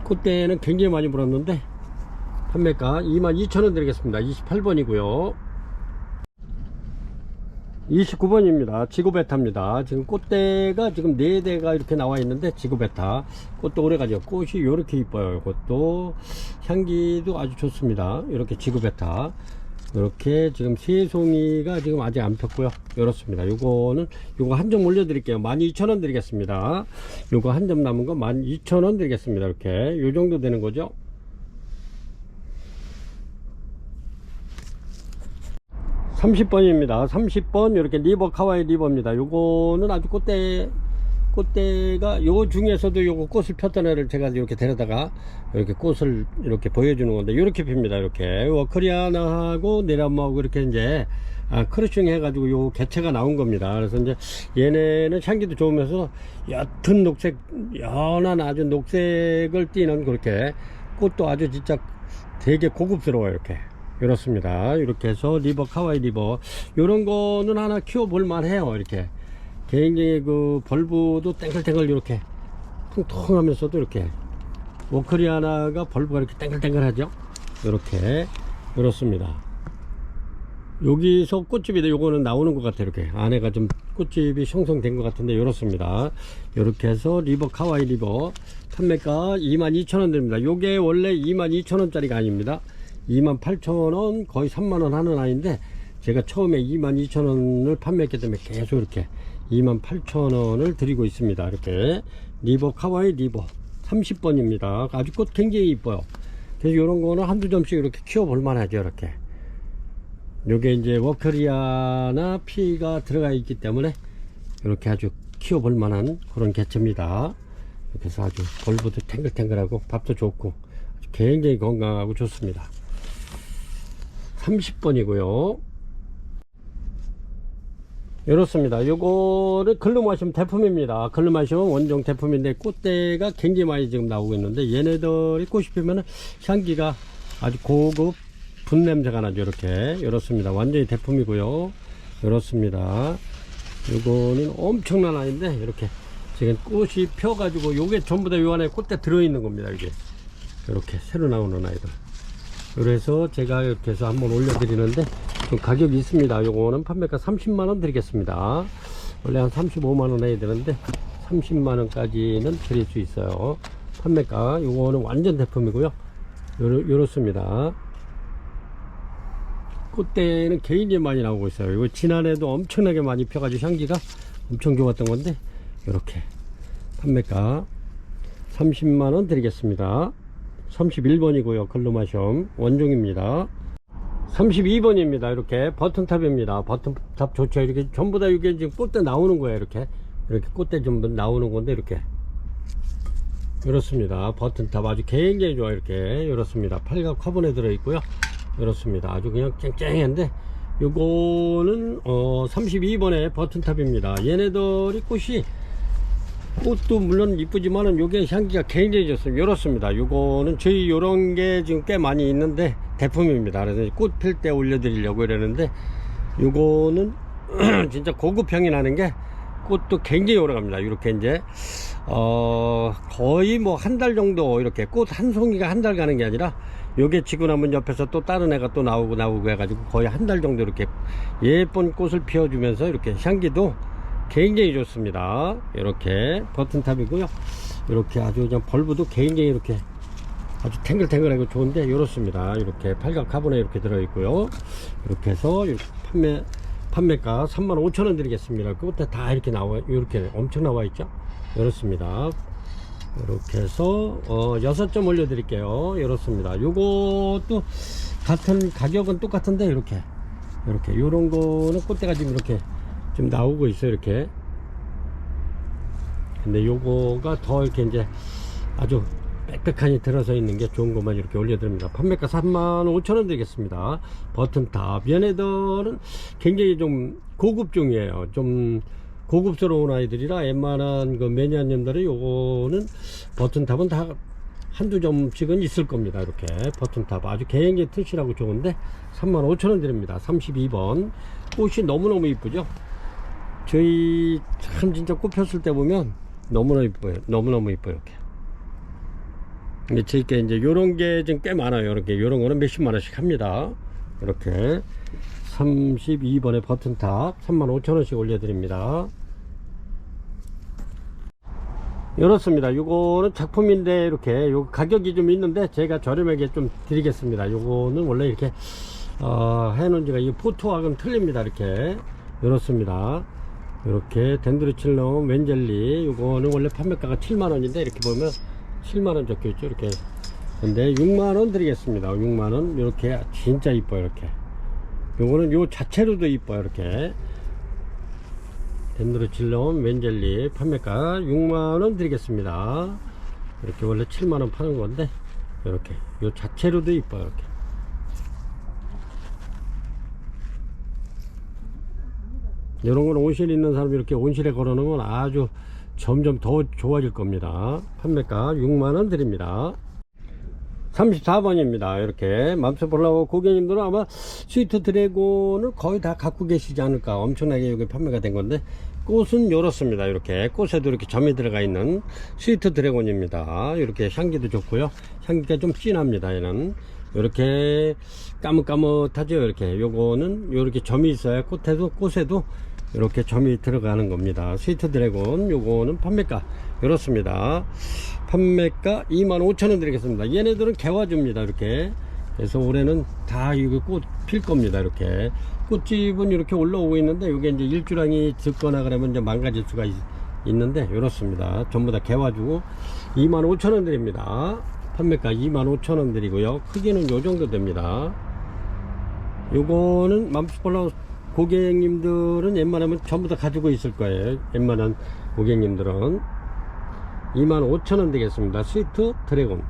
꽃대는 굉장히 많이 물었는데 판매가 22,000원 드리겠습니다. 28번이고요 29번입니다 지구베타입니다. 지금 꽃대가 지금 4대가 이렇게 나와 있는데 지구베타 꽃도 오래가죠. 꽃이 이렇게 이뻐요. 이것도 향기도 아주 좋습니다. 이렇게 지구베타 이렇게 지금 3송이가 지금 아직 안 폈고요. 이렇습니다. 요거는 요거 한 점 올려 드릴게요. 12,000원 드리겠습니다. 요거 한 점 남은 거 12,000원 드리겠습니다. 이렇게 요 정도 되는 거죠. 30번입니다 30번 이렇게 리버 카와이 리버입니다. 요거는 아주 꽃대가 요 중에서도 요거 꽃을 폈던 애를 제가 이렇게 데려다가 이렇게 꽃을 이렇게 보여주는 건데 이렇게 핍니다. 이렇게 워커리아나하고 네라모하고 이렇게 이제 크러싱 해가지고 요 개체가 나온 겁니다. 그래서 이제 얘네는 향기도 좋으면서 옅은 녹색, 연한 아주 녹색을 띠는 그렇게 꽃도 아주 진짜 되게 고급스러워요. 이렇습니다. 이렇게 해서 리버 카와이 리버 요런 거는 하나 키워볼 만해요. 이렇게 굉장히 그 벌브도 땡글땡글 이렇게 통통하면서도 이렇게 워커리아나가 벌브가 이렇게 땡글땡글하죠. 이렇습니다. 여기서 꽃집인데 요거는 나오는 것 같아요. 이렇게 안에가 좀 꽃집이 형성된 것 같은데 이렇습니다. 이렇게 해서 리버 카와이 리버 판매가 22,000원 됩니다. 요게 원래 22,000원짜리가 아닙니다. 28,000원 거의 3만원 하는 아이인데 제가 처음에 22,000원을 판매했기 때문에 계속 이렇게 28,000원을 드리고 있습니다. 이렇게 리버 카와이 리버 30번입니다. 아주 꽃 굉장히 이뻐요. 그래서 이런 거는 한두 점씩 이렇게 키워볼 만하죠. 이렇게 요게 이제 워커리아나 피가 들어가 있기 때문에 이렇게 아주 키워볼 만한 그런 개체입니다. 이렇게 해서 아주 벌브도 탱글탱글하고 밥도 좋고 굉장히 건강하고 좋습니다. 30번이고요 이렇습니다. 요거를 글루마시움 대품입니다. 글루마시움 원종 대품인데 꽃대가 굉장히 많이 지금 나오고 있는데 얘네들이 꽃이 피면 향기가 아주 고급 분냄새가 나죠. 이렇습니다. 완전히 대품이고요 이렇습니다. 요거는 엄청난 아이인데 이렇게 지금 꽃이 펴 가지고 요게 전부 다 요 안에 꽃대 들어있는 겁니다. 이게 이렇게 새로 나오는 아이들. 그래서 제가 이렇게 해서 한번 올려드리는데 좀 가격이 있습니다. 요거는 판매가 30만원 드리겠습니다. 원래 한 35만원 해야 되는데 30만원까지는 드릴 수 있어요. 판매가 요거는 완전 대품이고요. 요렇습니다. 꽃대는 굉장히 많이 나오고 있어요. 이거 지난해도 엄청나게 많이 펴가지고 향기가 엄청 좋았던 건데 이렇게 판매가 30만원 드리겠습니다. 31번이고요. 글루마숑 원종입니다. 32번입니다. 이렇게 버튼탑입니다. 버튼탑 좋죠. 이렇게 전부 다 이게 지금 꽃대 나오는 거예요. 이렇게 꽃대 전부 나오는 건데 이렇게 이렇습니다. 버튼탑 아주 굉장히 좋아요. 이렇게 이렇습니다. 팔각 화분에 들어 있고요. 이렇습니다. 아주 그냥 쨍쨍한데 요거는 32번의 버튼탑입니다. 얘네들이 꽃도 물론 이쁘지만은 요게 향기가 굉장히 좋습니다. 이렇습니다. 요거는 저희 요런 게 지금 꽤 많이 있는데 대품입니다. 그래서 꽃 필 때 올려드리려고 이러는데 요거는 진짜 고급향이 나는 게 꽃도 굉장히 오래 갑니다. 이렇게 이제 거의 뭐 한 달 정도 이렇게 꽃 한 송이가 한 달 가는 게 아니라 요게 지고 나면 옆에서 또 다른 애가 또 나오고 해가지고 거의 한 달 정도 이렇게 예쁜 꽃을 피워주면서 이렇게 향기도 굉장히 좋습니다. 이렇게 버튼탑이고요. 이렇게 아주 그냥 벌브도 굉장히 이렇게 아주 탱글탱글하고 좋은데 이렇습니다. 이렇게 팔각 카본에 이렇게 들어있고요. 이렇게 해서 이렇게 판매가 35,000원 드리겠습니다. 그것도 다 이렇게 나와요. 이렇게 엄청 나와 있죠. 이렇습니다. 이렇게 해서 6점 올려 드릴게요. 이렇습니다. 요것도 같은 가격은 똑같은데 이렇게 요런 거는 꽃대가 지금 이렇게 좀 나오고 있어요. 이렇게. 근데 요거가 더 이렇게 이제 아주 빽빽하니 들어서 있는 게 좋은 것만 이렇게 올려드립니다. 판매가 35,000원 드리겠습니다. 버튼탑. 얘네들은 굉장히 좀 고급종이에요. 좀 고급스러운 아이들이라 웬만한 그 매니아님들은 요거는 버튼탑은 다 한두 점씩은 있을 겁니다. 이렇게 버튼탑 아주 굉장히 튼실하고 좋은데 35,000원 드립니다. 32번. 꽃이 너무너무 이쁘죠. 저희 참 진짜 꽃 폈을 때 보면 너무너무 이뻐요. 너무너무 이뻐요. 이렇게. 근데 저게 이제 요런 게 좀 꽤 많아요. 이렇게 요런 거는 몇십만원씩 합니다. 이렇게 32번의 버튼탑 35,000원씩 올려드립니다. 이렇습니다. 요거는 작품인데 이렇게 요 가격이 좀 있는데 제가 저렴하게 좀 드리겠습니다. 요거는 원래 이렇게 해놓은 지가 이 포토하고는 틀립니다. 이렇게 이렇습니다. 이렇게 덴드로칠럼 웬젤리 요거는 원래 판매가가 7만원인데 이렇게 보면 7만원 적혀있죠. 이렇게. 근데 6만원 드리겠습니다. 6만원. 이렇게 진짜 이뻐요. 이렇게. 요거는 요 자체로도 이뻐요. 이렇게. 덴드로칠럼 웬젤리 판매가 6만원 드리겠습니다. 이렇게 원래 7만원 파는 건데 이렇게 요 자체로도 이뻐요. 이렇게. 이런 건 온실 있는 사람이 이렇게 온실에 걸어 놓으면 아주 점점 더 좋아질 겁니다. 판매가 6만원 드립니다. 34번입니다. 이렇게 맘스볼라고 고객님들은 아마 스위트 드래곤을 거의 다 갖고 계시지 않을까. 엄청나게 여기 판매가 된 건데 꽃은 이렇습니다. 이렇게 꽃에도 이렇게 점이 들어가 있는 스위트 드래곤입니다. 이렇게 향기도 좋고요. 향기가 좀 진합니다. 얘는 이렇게 까뭇까뭇하죠. 이렇게 요거는 이렇게 점이 있어야 꽃에도 이렇게 점이 들어가는 겁니다. 스위트 드래곤 요거는 판매가 이렇습니다. 판매가 25,000원 드리겠습니다. 얘네들은 개화줍니다. 이렇게. 그래서 올해는 다 이거 꽃 필 겁니다. 이렇게. 꽃집은 이렇게 올라오고 있는데 이게 이제 일주량이 적거나 그러면 이제 망가질 수가 있는데 이렇습니다. 전부 다 개화주고 25,000원 드립니다. 판매가 25,000원 드리고요. 크기는 요 정도 됩니다. 요거는 맘스폴라 고객님들은 웬만하면 전부 다 가지고 있을 거예요. 웬만한 고객님들은 25,000원 되겠습니다. 스위트 드래곤.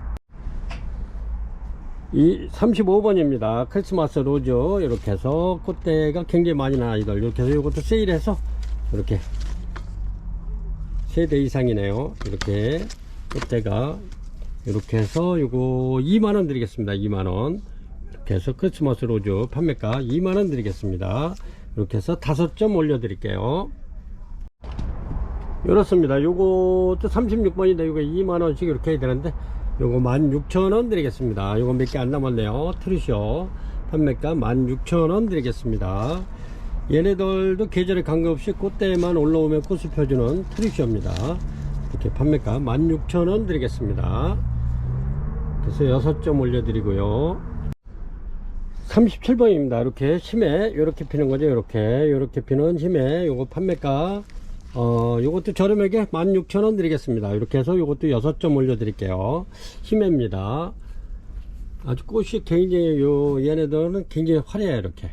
이 35번입니다. 크리스마스 로즈. 이렇게 해서 꽃대가 굉장히 많이 나는 아이들. 이렇게 해서 이것도 세일해서 이렇게 3대 이상이네요. 이렇게 꽃대가 이렇게 해서 요거 2만원 드리겠습니다. 2만원. 이렇게 해서 크리스마스 로즈 판매가 2만원 드리겠습니다. 이렇게 해서 5점 올려 드릴게요. 이렇습니다. 요것도 36번인데 요거 2만원씩 이렇게 해야 되는데 요거 16,000원 드리겠습니다. 요거 몇 개 안 남았네요. 트루쇼 판매가 16,000원 드리겠습니다. 얘네들도 계절에 관계없이 꽃대만 올라오면 꽃을 펴주는 트리쇼입니다. 이렇게 판매가 16,000원 드리겠습니다. 그래서 6점 올려드리고요. 37번입니다. 이렇게 심해 이렇게 피는 거죠. 이렇게 피는 심해 요거 판매가 요것도 저렴하게 16,000원 드리겠습니다. 이렇게 해서 요것도 6점 올려드릴게요. 심해입니다. 아주 꽃이 굉장히 얘네들은 굉장히 화려해요. 이렇게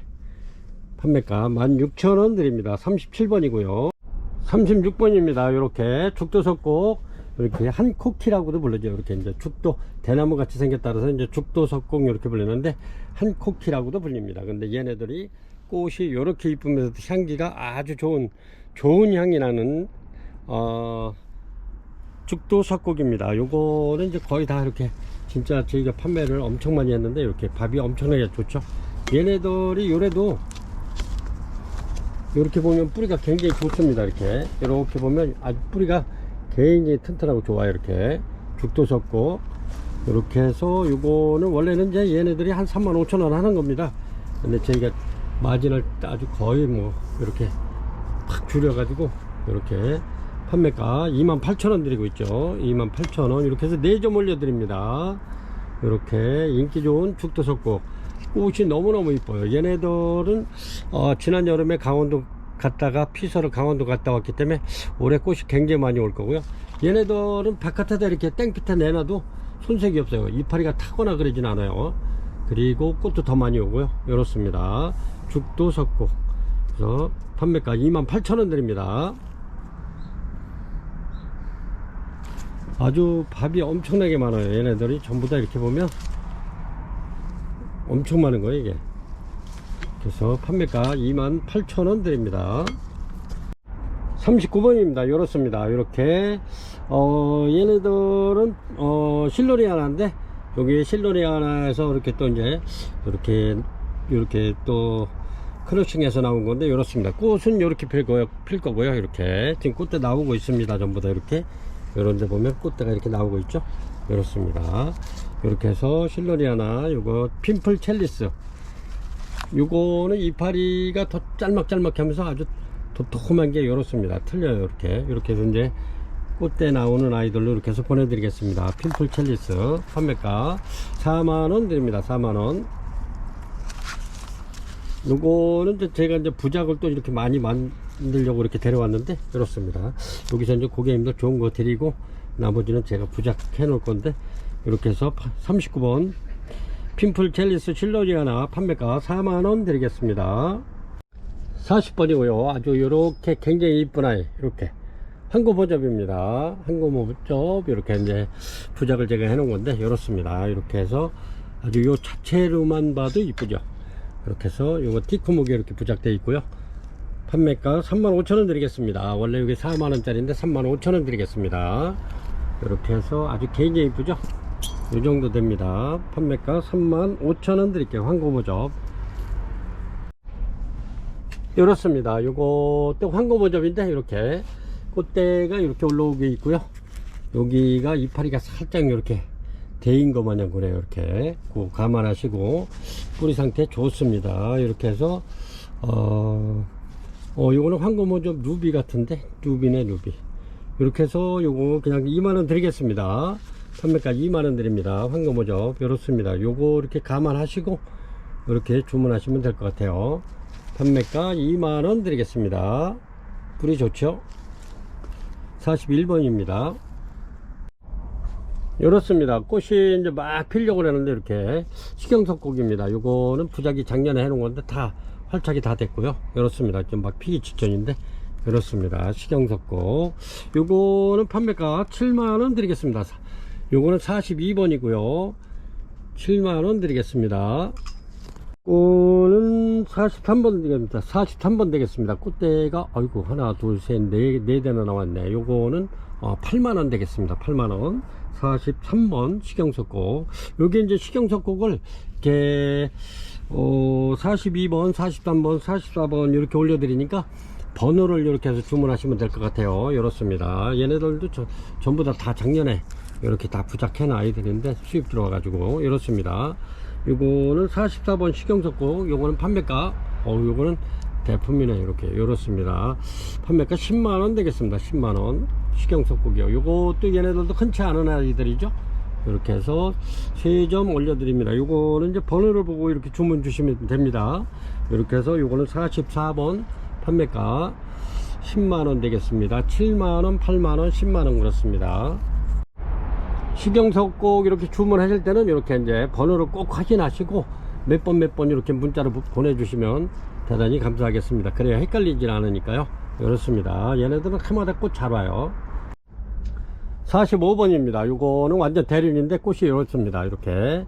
판매가 16,000원 드립니다. 37번이고요 36번입니다 이렇게 죽도석곡 이렇게 한코키라고도 불러죠. 이렇게 이제 죽도 대나무 같이 생겼다라서 이제 죽도석곡 이렇게 불리는데 한코키라고도 불립니다. 근데 얘네들이 꽃이 이렇게 이쁘면서도 향기가 아주 좋은 향이 나는 죽도석곡입니다. 요거는 이제 거의 다 이렇게 진짜 저희가 판매를 엄청 많이 했는데 이렇게 밥이 엄청나게 좋죠. 얘네들이 요래도 이렇게 보면 뿌리가 굉장히 좋습니다. 이렇게 보면 아주 뿌리가 굉장히 튼튼하고 좋아요. 이렇게 죽도석고 이렇게 해서 요거는 원래는 이제 얘네들이 한 35,000원 하는 겁니다. 근데 저희가 마진을 아주 거의 뭐 이렇게 팍 줄여 가지고 이렇게 판매가 28,000원 드리고 있죠. 28,000원 이렇게 해서 4점 올려 드립니다. 이렇게 인기 좋은 죽도석고 꽃이 너무너무 이뻐요. 얘네들은 지난 여름에 강원도 갔다가 피서를 강원도 갔다 왔기 때문에 올해 꽃이 굉장히 많이 올 거고요. 얘네들은 바깥에다 이렇게 땡볕에 내놔도 손색이 없어요. 이파리가 타거나 그러진 않아요. 그리고 꽃도 더 많이 오고요. 이렇습니다. 죽도석고 그래서 판매가 28,000원 드립니다. 아주 밥이 엄청나게 많아요. 얘네들이 전부 다 이렇게 보면 엄청 많은 거예요 이게. 그래서 판매가 28,000원 드립니다. 39번입니다 이렇습니다. 이렇게 얘네들은 실로리아나인데 여기 실로리아나에서 이렇게 또 이제 이렇게 또 크러싱해서 나온 건데 이렇습니다. 꽃은 이렇게 필 거고요. 이렇게 지금 꽃대 나오고 있습니다. 전부 다 이렇게 이런 데 보면 꽃대가 이렇게 나오고 있죠. 이렇습니다. 이렇게 해서 실로리아나 요거 핀플 첼리스 요거는 이파리가 더 짤막짤막 하면서 아주 도톰한 게 이렇습니다. 틀려요. 이렇게 해서 이제 꽃대 나오는 아이들로 이렇게 해서 보내드리겠습니다. 핀플 첼리스 판매가 4만원 드립니다. 4만원. 요거는 이제 제가 이제 부작을 또 이렇게 많이 만들려고 이렇게 데려왔는데 이렇습니다. 여기서 이제 고객님들 좋은 거 드리고 나머지는 제가 부작해 놓을 건데 이렇게 해서 39번 핀플 첼리스 실로리아나 판매가 4만원 드리겠습니다. 40번이고요 아주 이렇게 굉장히 이쁜 아이 이렇게 한고모접입니다. 한고모접 이렇게 이제 부작을 제가 해 놓은 건데 이렇습니다. 이렇게 해서 아주 요 자체로만 봐도 이쁘죠. 이렇게 해서 요거 티코목이 이렇게 부작되어 있고요. 판매가 35,000원 드리겠습니다. 원래 여기 4만원짜리인데 35,000원 드리겠습니다. 이렇게 해서 아주 굉장히 이쁘죠. 이 정도 됩니다. 판매가 35,000원 드릴게요. 황고모접 이렇습니다. 요것도 황고모접인데 이렇게 꽃대가 이렇게 올라오게 있고요. 여기가 이파리가 살짝 이렇게 대인 거 마냥 그래요. 이렇게 그거 감안하시고 뿌리 상태 좋습니다. 이렇게 해서 요거는 황고모접 루비 같은데 루비네 루비. 이렇게 해서 요거 그냥 2만원 드리겠습니다. 판매가 2만원 드립니다. 황고모접 이렇습니다. 요거 이렇게 감안하시고 이렇게 주문하시면 될 것 같아요. 판매가 2만원 드리겠습니다. 뿌리 좋죠. 41번입니다 이렇습니다. 꽃이 이제 막 피려고 그러는데 이렇게 식용석곡입니다. 요거는 부작이 작년에 해놓은 건데 다 활착이 다 됐고요. 이렇습니다. 좀 막 피기 직전인데 이렇습니다. 식용석곡 요거는 판매가 7만원 드리겠습니다. 요거는 42번이고요 7만원 드리겠습니다. 꽃은 43번 되겠습니다. 43번 되겠습니다. 꽃대가 아이고 하나 둘셋네 대나 나왔네. 요거는 8만원 되겠습니다. 8만원. 43번 식용석곡. 요게 이제 식용석곡을 이렇게 42번 43번 44번 이렇게 올려드리니까 번호를 이렇게 해서 주문하시면 될 것 같아요. 이렇습니다. 얘네들도 전부 다 작년에 이렇게 다 부작해놓은 아이들인데 수입 들어와 가지고 이렇습니다. 요거는 44번 식용석고, 요거는 판매가, 요거는 대품이네. 이렇게 요렇습니다. 판매가 10만원 되겠습니다. 10만원 식용석고기요. 요것도 얘네들도 흔치 않은 아이들이죠. 이렇게 해서 3점 올려드립니다. 요거는 이제 번호를 보고 이렇게 주문 주시면 됩니다. 이렇게 해서 요거는 44번 판매가 10만원 되겠습니다. 7만원, 8만원, 10만원 그렇습니다. 식용석 꼭 이렇게 주문하실 때는 이렇게 이제 번호를 꼭 확인하시고 몇 번 이렇게 문자로 보내주시면 대단히 감사하겠습니다. 그래야 헷갈리질 않으니까요. 이렇습니다. 얘네들은 해마다 꽃 잘 와요. 45번입니다. 요거는 완전 대륜인데 꽃이 이렇습니다. 이렇게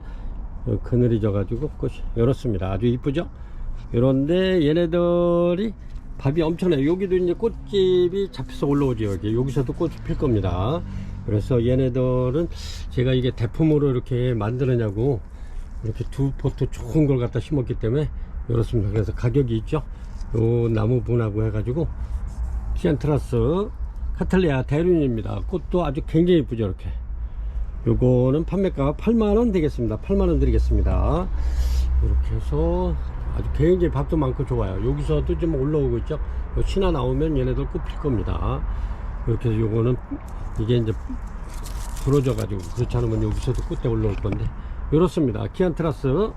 그늘이 져가지고 꽃이 이렇습니다. 아주 이쁘죠? 이런데 얘네들이 밥이 엄청나요. 여기도 이제 꽃집이 잡혀서 올라오죠. 여기서도 꽃이 필 겁니다. 그래서 얘네들은 제가 이게 대품으로 이렇게 만들었냐고 이렇게 두 포트 좋은 걸 갖다 심었기 때문에 이렇습니다. 그래서 가격이 있죠. 요 나무 분하고 해가지고 피안트라스 카틀리아 대륜입니다. 꽃도 아주 굉장히 이쁘죠. 이렇게 요거는 판매가 8만원 되겠습니다. 8만원 드리겠습니다. 이렇게 해서 아주 굉장히 밥도 많고 좋아요. 여기서도 좀 올라오고 있죠. 요 신화 나오면 얘네들 꽃 필 겁니다. 이렇게 해서 요거는 이게 이제 부러져 가지고 그렇지 않으면 여기서도 꽃대 올라올 건데 이렇습니다. 키안트라스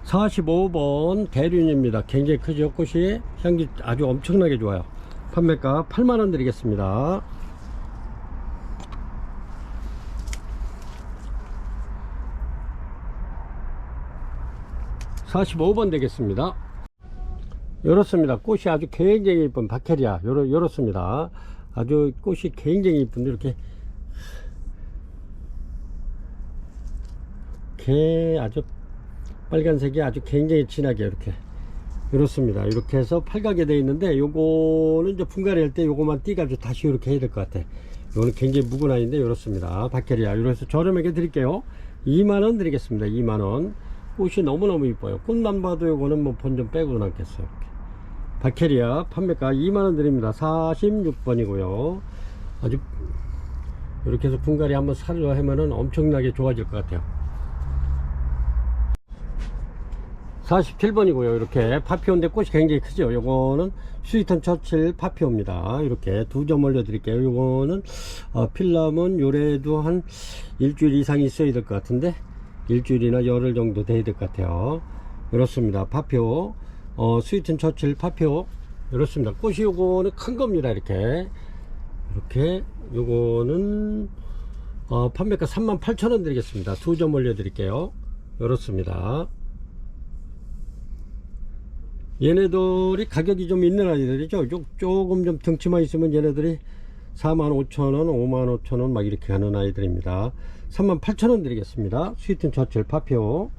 45번 대륜입니다. 굉장히 크죠. 꽃이 향기 아주 엄청나게 좋아요. 판매가 8만원 드리겠습니다. 45번 되겠습니다. 이렇습니다. 꽃이 아주 굉장히 이쁜 바케리아 이렇습니다. 아주 꽃이 굉장히 이쁜데 이렇게 아주 빨간색이 아주 굉장히 진하게 이렇습니다. 이렇게 해서 팔각에 되어 있는데 요거는 이제 분갈이 할 때 요거만 띄가지고 다시 이렇게 해야 될 것 같아. 요거는 굉장히 묵은 아이인데 이렇습니다. 바케리아 이래서 저렴하게 드릴게요. 2만원 드리겠습니다. 2만원. 꽃이 너무너무 이뻐요. 꽃만 봐도 요거는 뭐 본 좀 빼고 남겠어요. 바케리아 판매가 2만원 드립니다. 46번이고요 아주 이렇게 해서 분갈이 한번 사려 하면은 엄청나게 좋아질 것 같아요. 47번이고요 이렇게 파피오인데 꽃이 굉장히 크죠. 요거는 스위턴 처칠 파피오입니다. 이렇게 2점 올려 드릴게요. 요거는 필라면 요래도 한 일주일 이상 있어야 될 것 같은데 일주일이나 열흘 정도 돼야 될 것 같아요. 이렇습니다. 파피오 스위튼 처칠 파피오 이렇습니다. 꽃이 요거는 큰 겁니다. 이렇게 요거는 판매가 38,000원 드리겠습니다. 2점 올려 드릴게요. 이렇습니다. 얘네들이 가격이 좀 있는 아이들이죠. 조금 좀 덩치만 있으면 얘네들이 45,000원 55,000원 막 이렇게 가는 아이들입니다. 38,000원 드리겠습니다. 스위튼 처칠 파피오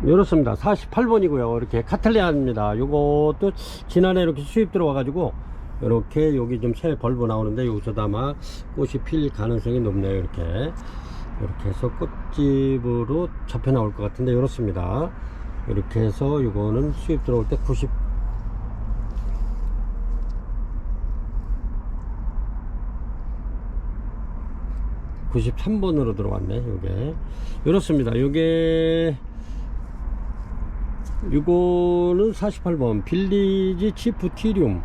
이렇습니다. 48번이고요 이렇게 카틀리아입니다. 요것도 지난해 이렇게 수입 들어와 가지고 이렇게 여기 좀 새 벌브 나오는데 여기서도 아마 꽃이 필 가능성이 높네요. 이렇게 해서 꽃집으로 잡혀 나올 것 같은데 이렇습니다. 이렇게 해서 요거는 수입 들어올 때 93번으로 들어왔네. 요게 이렇습니다. 요거는 48번 빌리지 치프 티륨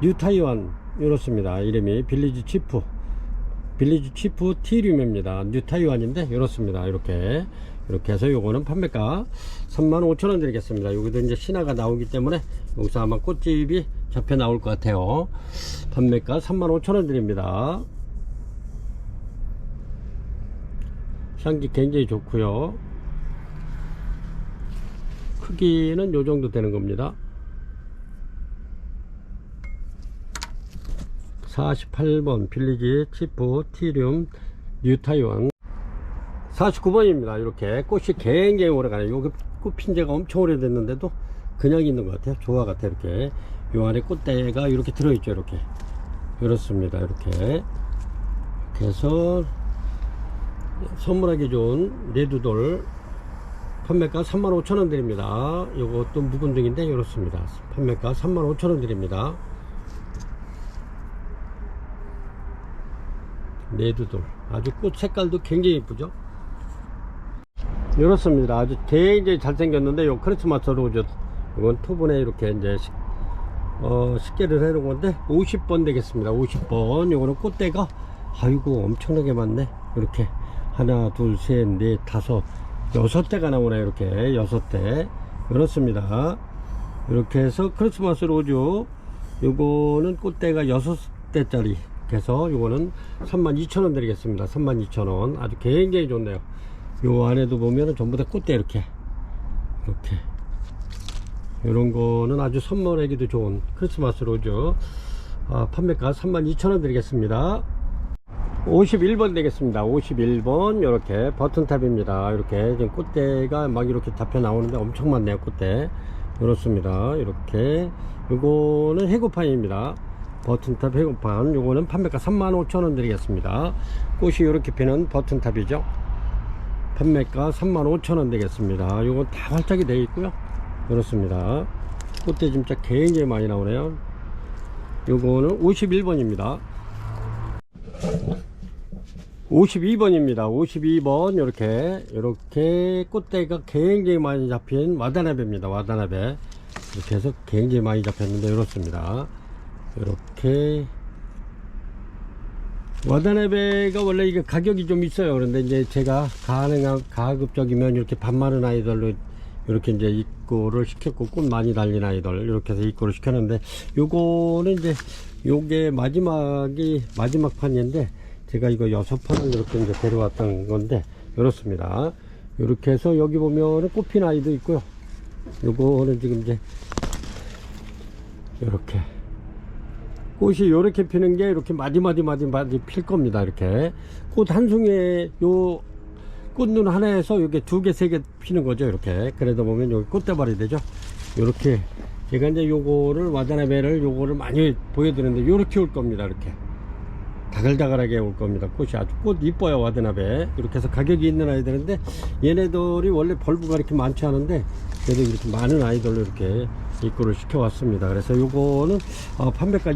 뉴타이완 이렇습니다. 이름이 빌리지 치프 티륨입니다. 뉴타이완인데 이렇습니다. 이렇게 해서 요거는 판매가 35,000원 드리겠습니다. 여기도 이제 신화가 나오기 때문에 여기서 아마 꽃집이 잡혀 나올 것 같아요. 판매가 35,000원 드립니다. 향기 굉장히 좋고요 크기는 요 정도 되는 겁니다. 48번 빌리지 치프 티륨 뉴타이완 49번입니다. 이렇게 꽃이 굉장히 오래가네요. 여기 꽃 핀 지가 엄청 오래됐는데도 그냥 있는 것 같아요. 조화 같아요. 이렇게 요 안에 꽃대가 이렇게 들어있죠. 이렇습니다. 이렇게 해서 선물하기 좋은 레드돌 판매가 35,000원 드립니다. 요것도 묵은 중인데 이렇습니다. 판매가 35,000원 드립니다. 레드돌 아주 꽃 색깔도 굉장히 이쁘죠. 이렇습니다. 아주 굉장히 잘생겼는데 요 크리스마스 로즈 이건 투분에 이렇게 이제 식계를 해놓은 건데 50번 되겠습니다. 50번. 요거는 꽃대가 아이고 엄청나게 많네. 이렇게 하나 둘 셋 넷 다섯 6대가 나오네. 이렇게 6대 그렇습니다. 이렇게 해서 크리스마스 로즈 요거는 꽃대가 6대짜리 그래서 요거는 32,000원 드리겠습니다. 32,000원. 아주 굉장히 좋네요. 요 안에도 보면은 전부 다 꽃대 이렇게 요런 거는 아주 선물하기도 좋은 크리스마스 로즈. 판매가 32,000원 드리겠습니다. 51번 되겠습니다. 51번 요렇게 버튼탑입니다. 이렇게 지금 꽃대가 막 이렇게 잡혀 나오는데 엄청 많네요. 꽃대 그렇습니다. 이렇게 요거는 해고판입니다. 버튼탑 해고판. 요거는 판매가 35,000원 드리겠습니다. 꽃이 이렇게 피는 버튼탑이죠. 판매가 35,000원 되겠습니다. 요건 다 활짝이 되어 있고요. 그렇습니다. 꽃대 진짜 굉장히 많이 나오네요. 요거는 51번입니다. 52번입니다. 52번 이렇게 꽃대가 굉장히 많이 잡힌 와다나베입니다. 와다나베 이렇게 해서 굉장히 많이 잡혔는데 이렇습니다. 이렇게 와다나베가 원래 이게 가격이 좀 있어요. 그런데 이제 제가 가급적이면 이렇게 밥 많은 아이들로 이렇게 이제 입고를 시켰고 꽃 많이 달린 아이들 이렇게 해서 입고를 시켰는데 요거는 이제 요게 마지막 판인데 제가 이거 6판을 이렇게 이제 데려왔던 건데 이렇습니다. 이렇게 해서 여기 보면은 꽃핀 아이도 있고요. 요거는 지금 이제 이렇게 꽃이 이렇게 피는 게 이렇게 마디마디 필 겁니다. 이렇게 꽃 한 송이에 요 꽃눈 하나에서 이게 2개 3개 피는 거죠. 이렇게 그래도 보면 여기 꽃대발이 되죠. 이렇게 제가 이제 요거를 와다나베를 요거를 많이 보여드렸는데 요렇게 올 겁니다. 이렇게 다글다글하게 올 겁니다. 꽃이 아주 꽃 이뻐요. 와다나베 이렇게 해서 가격이 있는 아이들인데 얘네들이 원래 벌브가 이렇게 많지 않은데 그래도 이렇게 많은 아이들로 이렇게 입고를 시켜 왔습니다. 그래서 요거는 판매가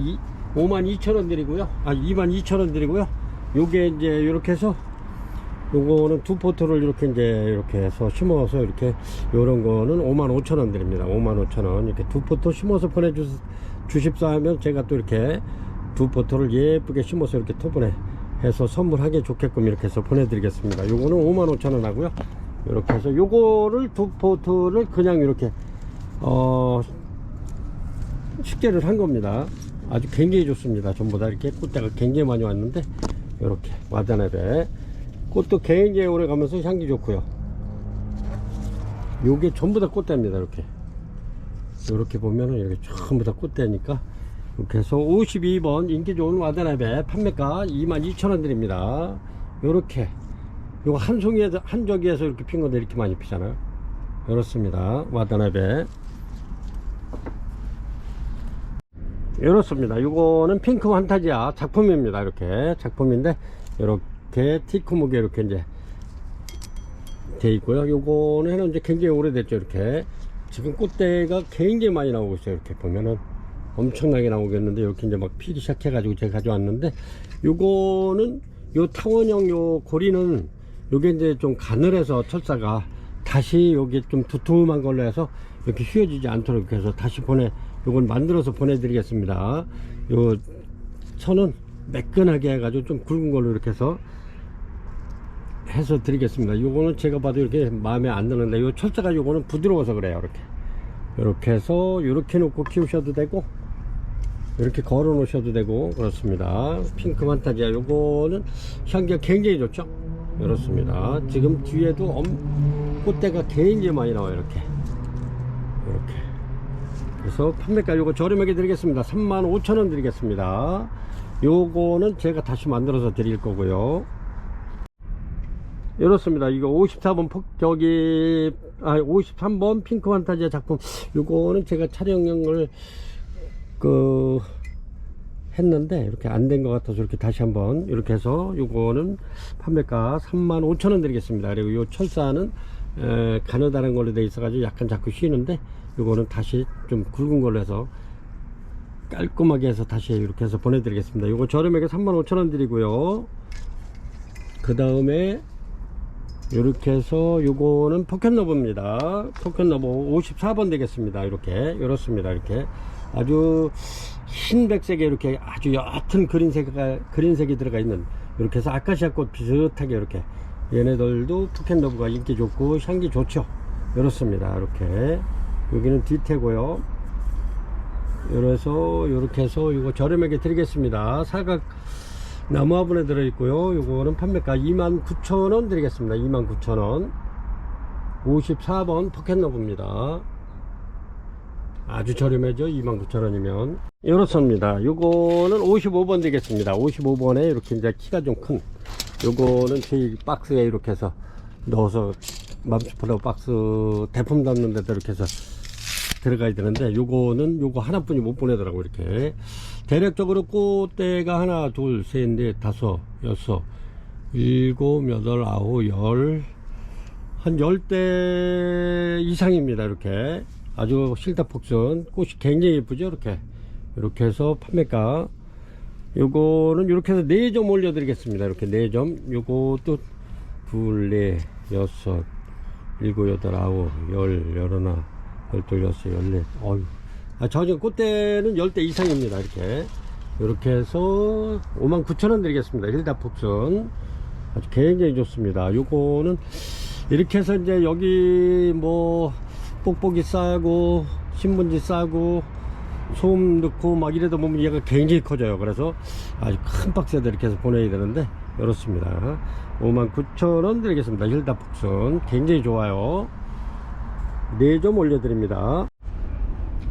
52,000원 드리고요. 22,000원 드리고요. 요게 이제 이렇게 해서 요거는 2포트를 이렇게 해서 심어서 이렇게 요런 거는 55,000원 드립니다. 55,000원 이렇게 2포트 심어서 보내주십사 하면 제가 또 이렇게 2포트를 예쁘게 심어서 이렇게 토분에 해서 선물하기 좋게끔 이렇게 해서 보내드리겠습니다. 요거는 55,000원 하고요. 이렇게 해서 요거를 2포트를 그냥 이렇게 식재를 한 겁니다. 아주 굉장히 좋습니다. 전부 다 이렇게 꽃대가 굉장히 많이 왔는데 이렇게 와다나베 꽃도 굉장히 오래 가면서 향기 좋고요. 요게 전부 다 꽃대입니다. 이렇게 보면은 이렇게 전부 다 꽃대니까 이렇게 해서 52번 인기 좋은 와다나베 판매가 22,000원 드립니다. 요렇게 요거 한 송이에서 한 저기에서 이렇게 핀 건데 이렇게 많이 피잖아요. 이렇습니다. 와다나베 이렇습니다. 요거는 핑크 판타지아 작품입니다. 이렇게 작품인데 이렇게 티크무게 이렇게 이제 돼 있고요. 요거는 해놓은 지 굉장히 오래됐죠. 이렇게 지금 꽃대가 굉장히 많이 나오고 있어요. 이렇게 보면은 엄청나게 나오겠는데 이렇게 이제 막 피기 시작해 가지고 제가 가져왔는데 요거는 요 타원형 요 고리는 요게 이제 좀 가늘해서 철사가 다시 여기 좀 두툼한 걸로 해서 이렇게 휘어지지 않도록 이렇게 해서 다시 요걸 만들어서 보내드리겠습니다. 요 선은 매끈하게 해가지고 좀 굵은 걸로 이렇게 해서 드리겠습니다. 요거는 제가 봐도 이렇게 마음에 안 드는데 요 철사가 요거는 부드러워서 그래요. 이렇게 해서 이렇게 놓고 키우셔도 되고 이렇게 걸어 놓으셔도 되고 그렇습니다. 핑크 판타지아 요거는 향기가 굉장히 좋죠. 이렇습니다. 지금 뒤에도 꽃대가 굉장히 많이 나와요. 이렇게 그래서 판매가 요거 저렴하게 드리겠습니다. 35,000원 드리겠습니다. 요거는 제가 다시 만들어서 드릴 거고요. 이렇습니다. 이거 54번 53번 핑크 판타지아 작품 요거는 제가 촬영을 했는데 이렇게 안 된 것 같아서 이렇게 다시 한번 이렇게 해서 요거는 판매가 35,000원 드리겠습니다. 그리고 요 철사는 가느다란 걸로 돼 있어 가지고 약간 자꾸 쉬는데 요거는 다시 좀 굵은 걸로 해서 깔끔하게 해서 다시 이렇게 해서 보내드리겠습니다. 요거 저렴하게 35,000원 드리고요. 그 다음에 이렇게 해서 요거는 포켓러브입니다. 포켓러브 54번 되겠습니다. 이렇게 이렇습니다. 이렇게 아주 흰백색에 이렇게 아주 옅은 그린색이 들어가 있는, 이렇게 해서 아카시아 꽃 비슷하게 이렇게, 얘네들도 포켓러브가 인기 좋고 향기 좋죠. 이렇습니다. 이렇게 여기는 뒤태고요. 이렇게 해서 이거 저렴하게 드리겠습니다. 사각 나무 화분에 들어있고요. 요거는 판매가 29,000원 드리겠습니다. 29,000원. 54번 포켓러브입니다. 아주 저렴하죠. 29,000원이면. 이렇습니다. 요거는 55번 되겠습니다. 55번에 이렇게 이제 키가 좀 큰, 요거는 저희 박스에 이렇게 해서 넣어서 맘스플라워 박스 대품 담는 데도 이렇게 해서 들어가야 되는데, 요거는 요거 하나뿐이 못 보내더라고. 이렇게 대략적으로 꽃대가 하나, 둘, 셋, 넷, 다섯, 여섯, 일곱, 여덟, 아홉, 열, 한 10대 이상입니다. 이렇게 아주 실다폭선 꽃이 굉장히 예쁘죠. 이렇게 해서 판매가, 요거는 이렇게 해서 4점 올려 드리겠습니다. 이렇게 4점. 요것도 둘, 넷, 여섯, 일곱, 여덟, 아홉, 열, 열하나, 열둘, 여섯, 열넷. 어휴. 저는 꽃대는 10대 이상입니다. 이렇게 해서 59,000원 드리겠습니다. 힐다폭선 아주 굉장히 좋습니다. 요거는 이렇게 해서 이제 여기 뭐 뽁뽁이 싸고 신문지 싸고 소음 넣고 막 이래도 보면 얘가 굉장히 커져요. 그래서 아주 큰 박스에다 이렇게 해서 보내야 되는데, 이렇습니다. 59,000원 드리겠습니다. 힐다폭선 굉장히 좋아요. 4점 올려드립니다.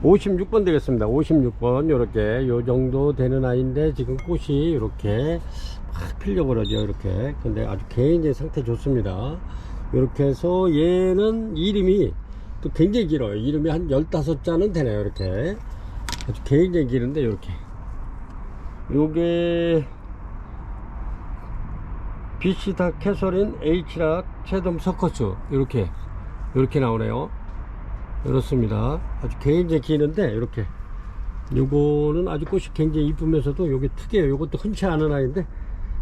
56번 되겠습니다. 56번. 요렇게 요 정도 되는 아이인데 지금 꽃이 이렇게 막 피려고 그러죠. 이렇게. 근데 아주 굉장히 상태 좋습니다. 이렇게 해서 얘는 이름이 또 굉장히 길어요. 이름이 한 15자는 되네요. 이렇게 아주 굉장히 길은데, 이렇게 요게 비시다 캐서린 H라 채덤 서커스, 이렇게 나오네요. 이렇습니다. 아주 굉장히 기는데, 이렇게 요거는 아주 꽃이 굉장히 이쁘면서도 요게 특이해요. 요것도 흔치 않은 아이인데,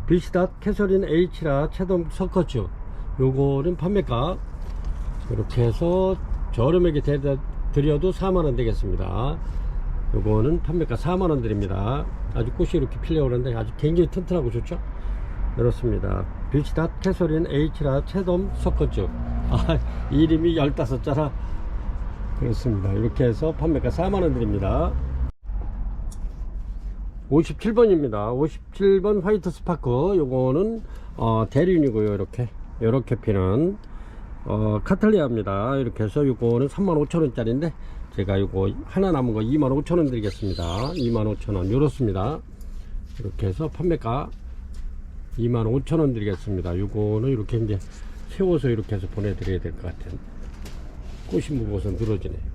비시다 캐서린 H라 채덤 서커스, 요거는 판매가 이렇게 해서 저렴하게 드려도 4만원 되겠습니다. 요거는 판매가 4만원 드립니다. 아주 꽃이 이렇게 피려고 하는데 아주 굉장히 튼튼하고 좋죠. 이렇습니다. 비치다 캐서린 H라 채덤 서커즈. 이름이 15자라. 그렇습니다. 이렇게 해서 판매가 4만원 드립니다. 57번입니다. 57번 화이트 스파크. 요거는 대륜이고요. 이렇게 피는 카탈리아입니다. 이렇게 해서 요거는 35,000원짜리인데 제가 요거 하나 남은 거 25,000원 드리겠습니다. 25,000원. 요렇습니다. 이렇게 해서 판매가 25,000원 드리겠습니다. 요거는 이렇게 이제 세워서 이렇게 해서 보내드려야 될 것 같아요. 꽃이 무거워서 늘어지네요.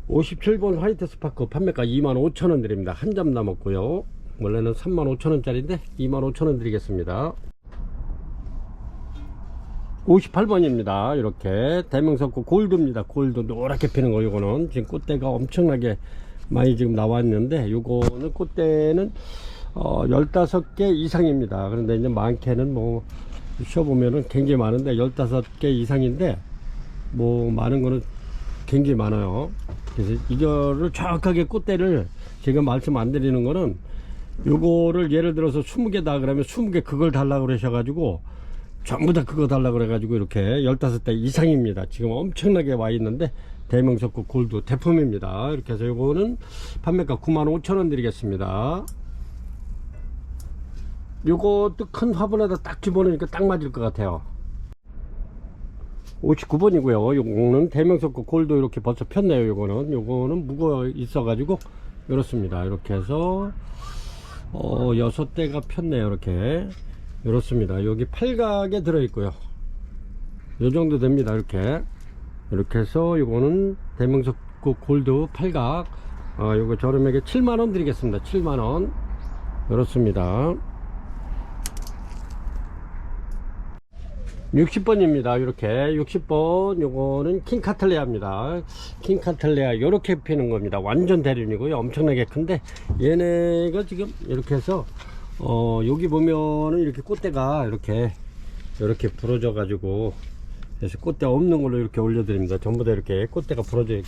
57번 화이트 스파크 판매가 25,000원 드립니다. 한 점 남았고요. 원래는 35,000원짜리인데 25,000원 드리겠습니다. 58번입니다. 이렇게 대명석고 골드입니다. 골드 노랗게 피는 거. 요거는 지금 꽃대가 엄청나게 많이 지금 나왔는데, 요거는 꽃대는 15개 이상입니다. 그런데 이제 많게는 뭐 쉬어보면은 굉장히 많은데 15개 이상인데, 뭐 많은 거는 굉장히 많아요. 그래서 이거를 정확하게 꽃대를 제가 말씀 안 드리는 거는, 요거를 예를 들어서 20개다 그러면 20개 그걸 달라고 그러셔가지고 전부 다 그거 달라고 그래가지고 이렇게 15대 이상입니다. 지금 엄청나게 와 있는데, 대명석고 골드 대품입니다. 이렇게 해서 요거는 판매가 95,000원 드리겠습니다. 요것도 큰 화분에다 딱 집어넣으니까 딱 맞을 것 같아요. 59번이고요. 요거는 대명석고 골드 이렇게 벌써 폈네요. 요거는 무거워 있어가지고 이렇습니다. 이렇게 해서 6대가 폈네요. 이렇습니다. 여기 팔각에 들어있고요. 요 정도 됩니다. 이렇게 해서 요거는 대명석고 골드 팔각, 요거 저렴하게 7만원 드리겠습니다. 7만원. 이렇습니다. 60번입니다. 이렇게 60번. 요거는 킹카틀레아입니다. 킹카틀레아 요렇게 피는 겁니다. 완전 대륜이고요. 엄청나게 큰데, 얘네가 지금 이렇게 해서 여기 보면은 이렇게 꽃대가 이렇게 이렇게 부러져 가지고, 그래서 꽃대 없는 걸로 이렇게 올려드립니다. 전부 다 이렇게 꽃대가 부러져.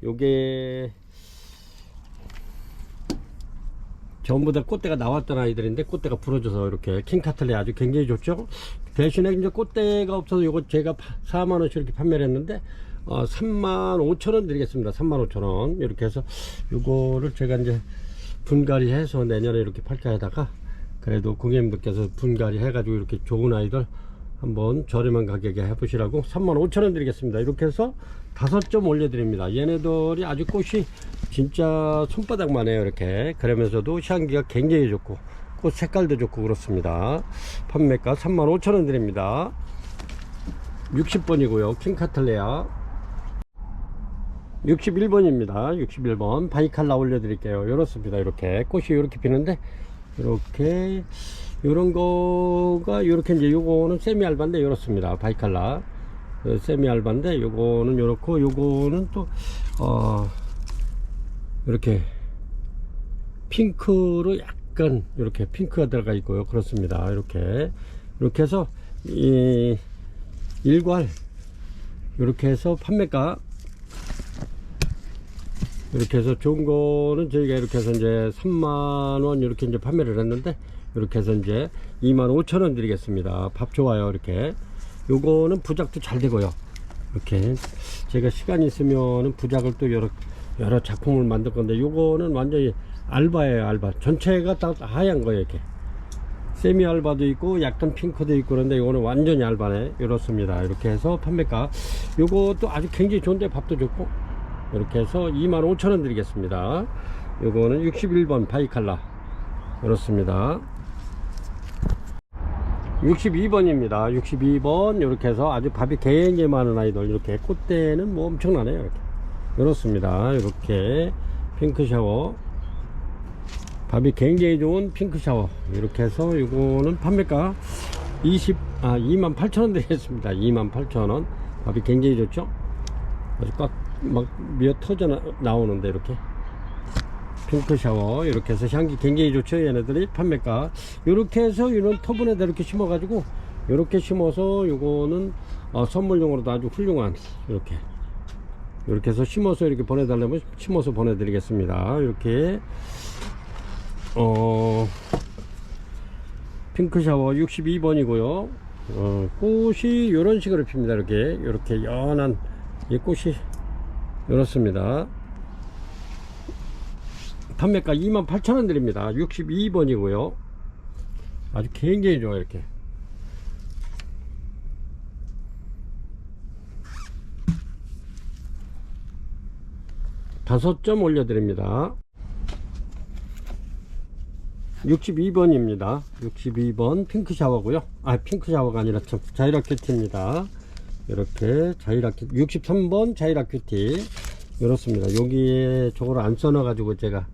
요게 전부 다 꽃대가 나왔던 아이들인데 꽃대가 부러져서 이렇게 킹카틀레 아주 굉장히 좋죠. 대신에 이제 꽃대가 없어서 요거 제가 4만원씩 이렇게 판매를 했는데 35,000원 드리겠습니다. 35,000원 이렇게 해서 요거를 제가 이제 분갈이 해서 내년에 이렇게 팔까 하다가, 그래도 고객님들께서 분갈이 해가지고 이렇게 좋은 아이들 한번 저렴한 가격에 해보시라고 35,000원 드리겠습니다. 이렇게 해서 5점 올려드립니다. 얘네들이 아주 꽃이 진짜 손바닥만 해요. 이렇게. 그러면서도 향기가 굉장히 좋고 꽃 색깔도 좋고 그렇습니다. 판매가 35,000원 드립니다. 60번이고요 킹카틀레아. 61번입니다 61번 바이칼라 올려드릴게요. 이렇습니다. 이렇게 꽃이 이렇게 피는데, 이렇게 요런 거가 요렇게 이제 요거는 세미 알바인데 이렇습니다. 바이칼라 세미 알바인데 요거는 요렇고, 요거는 또 이렇게 핑크로 약간 이렇게 핑크가 들어가 있고요. 그렇습니다. 이렇게 해서 이 일괄 이렇게 해서 판매가, 이렇게 해서 좋은 거는 저희가 이렇게 해서 이제 3만원 이렇게 이제 판매를 했는데, 이렇게 해서 이제 25,000원 드리겠습니다. 밥 좋아요. 이렇게 요거는 부작도 잘 되고요. 이렇게 제가 시간 있으면은 부작을 또 여러 작품을 만들 건데, 요거는 완전히 알바예요. 알바 전체가 다 하얀 거예요. 이렇게 세미 알바도 있고 약간 핑크도 있고, 그런데 요거는 완전히 알바네. 이렇습니다. 이렇게 해서 판매가, 요것도 아주 굉장히 좋은데 밥도 좋고, 이렇게 해서 25,000원 드리겠습니다. 요거는 61번 바이칼라 이렇습니다. 62번입니다 62번 이렇게 해서 아주 밥이 굉장히 많은 아이들, 이렇게 꽃대는 뭐 엄청나네요. 이렇게 이렇습니다. 이렇게 핑크 샤워, 밥이 굉장히 좋은 핑크 샤워. 이렇게 해서 이거는 판매가 28,000원 드리겠습니다. 28,000원. 밥이 굉장히 좋죠. 아주 막 미어 터져 나오는데, 이렇게 핑크 샤워. 이렇게 해서 향기 굉장히 좋죠. 얘네들이 판매가 이렇게 해서 이런 터분에다 이렇게 심어 가지고, 이렇게 심어서 요거는 선물용으로도 아주 훌륭한, 이렇게 해서 심어서 이렇게 보내달라면 심어서 보내드리겠습니다. 이렇게 핑크 샤워 62번이고요 꽃이 이런 식으로 핍니다. 이렇게 연한 이 꽃이 이렇습니다. 판매가 28,000원 드립니다. 62번이고요 아주 굉장히 좋아요. 이렇게 다섯 점 올려드립니다. 62번입니다 62번 핑크 샤워고요. 핑크 샤워가 아니라 참 자이라 큐티입니다. 이렇게 자이라 큐티 63번 자이라 큐티 이렇습니다. 여기에 저거를 안 써놔 가지고 제가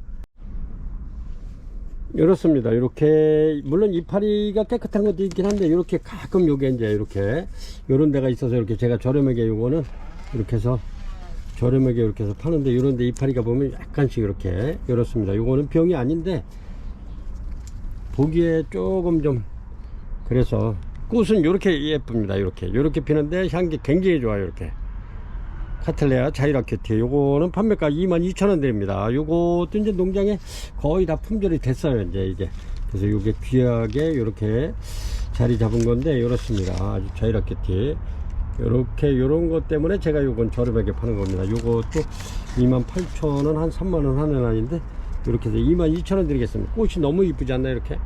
이렇습니다. 이렇게 물론 이파리가 깨끗한 것도 있긴 한데, 이렇게 가끔 요게 이제 이렇게 요런 데가 있어서 이렇게 제가 저렴하게 요거는 이렇게 해서 저렴하게 이렇게 해서 파는데, 이런데 이파리가 보면 약간씩 이렇게 이렇습니다. 요거는 병이 아닌데 보기에 조금 좀 그래서, 꽃은 이렇게 예쁩니다. 이렇게 피는데 향기 굉장히 좋아요. 이렇게 카틀레아 자이라 큐티 요거는 판매가 22,000원 드립니다. 요것도 이제 농장에 거의 다 품절이 됐어요. 이제 그래서 요게 귀하게 이렇게 자리 잡은 건데 이렇습니다. 아주 자이라 큐티 이렇게 요런 것 때문에 제가 요건 저렴하게 파는 겁니다. 요것도 28,000원 한 3만원 하는 아이인데, 이렇게 해서 22,000원 드리겠습니다. 꽃이 너무 이쁘지 않나요? 이렇게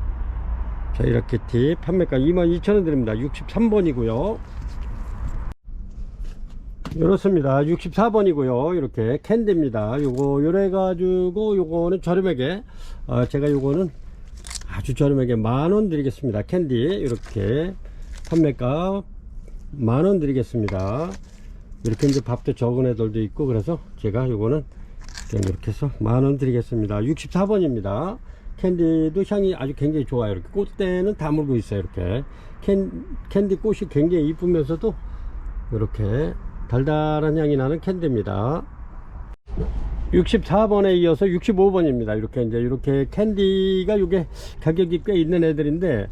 자이라 큐티 판매가 22,000원 드립니다. 63번이고요 이렇습니다. 64번이고요 이렇게 캔디입니다. 요래 가지고 요거는 저렴하게 제가 요거는 아주 저렴하게 10,000원 드리겠습니다. 캔디 이렇게 판매가 10,000원 드리겠습니다. 이렇게 이제 밥도 적은 애들도 있고, 그래서 제가 요거는 이렇게 해서 10,000원 드리겠습니다. 64번입니다 캔디도 향이 아주 굉장히 좋아요. 이렇게 꽃대는 다 물고 있어요. 이렇게 캔디 꽃이 굉장히 이쁘면서도 이렇게 달달한 향이 나는 캔디입니다. 64번에 이어서 65번입니다. 이렇게 캔디가 이게 가격이 꽤 있는 애들인데,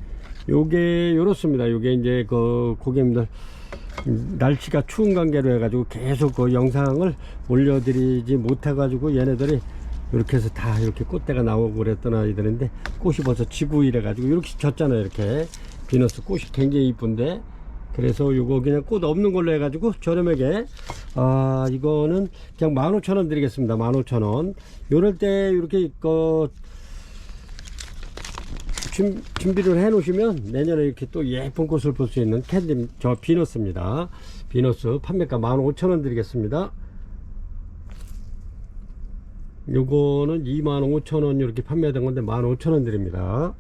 요게 요렇습니다. 요게 이제 그 고객님들 날씨가 추운 관계로 해가지고 계속 그 영상을 올려드리지 못해가지고 얘네들이 이렇게 해서 다 이렇게 꽃대가 나오고 그랬던 아이들인데 꽃이 벌써 지고 이래가지고 이렇게 졌잖아요. 이렇게 비너스 꽃이 굉장히 이쁜데, 그래서 요거 그냥 꽃 없는 걸로 해가지고 저렴하게 이거는 그냥 15,000원 드리겠습니다. 15,000원. 요럴 때 이렇게 준비를 해 놓으시면 내년에 이렇게 또 예쁜 꽃을 볼 수 있는 캔디, 저 비너스입니다. 비너스 판매가 15,000원 드리겠습니다. 요거는 25,000원 이렇게 판매된 건데 15,000원 드립니다.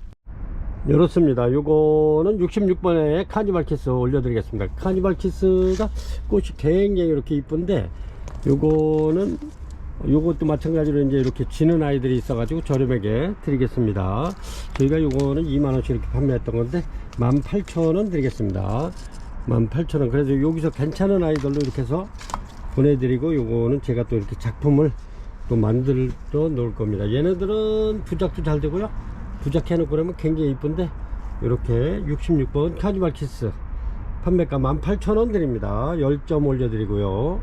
이렇습니다. 요거는 66번에 카니발 키스 올려드리겠습니다. 카니발 키스가 꽃이 굉장히 이렇게 이쁜데, 요거는 요것도 마찬가지로 이제 이렇게 지는 아이들이 있어가지고 저렴하게 드리겠습니다. 저희가 요거는 2만원씩 이렇게 판매했던 건데 18,000원 드리겠습니다. 18,000원. 그래서 여기서 괜찮은 아이들로 이렇게 해서 보내드리고, 요거는 제가 또 이렇게 작품을 또 만들어 놓을 겁니다. 얘네들은 부작도 잘 되고요. 부작 해놓고 그러면 굉장히 이쁜데, 이렇게 66번 카니발 키스 판매가 18,000원 드립니다. 10점 올려드리고요.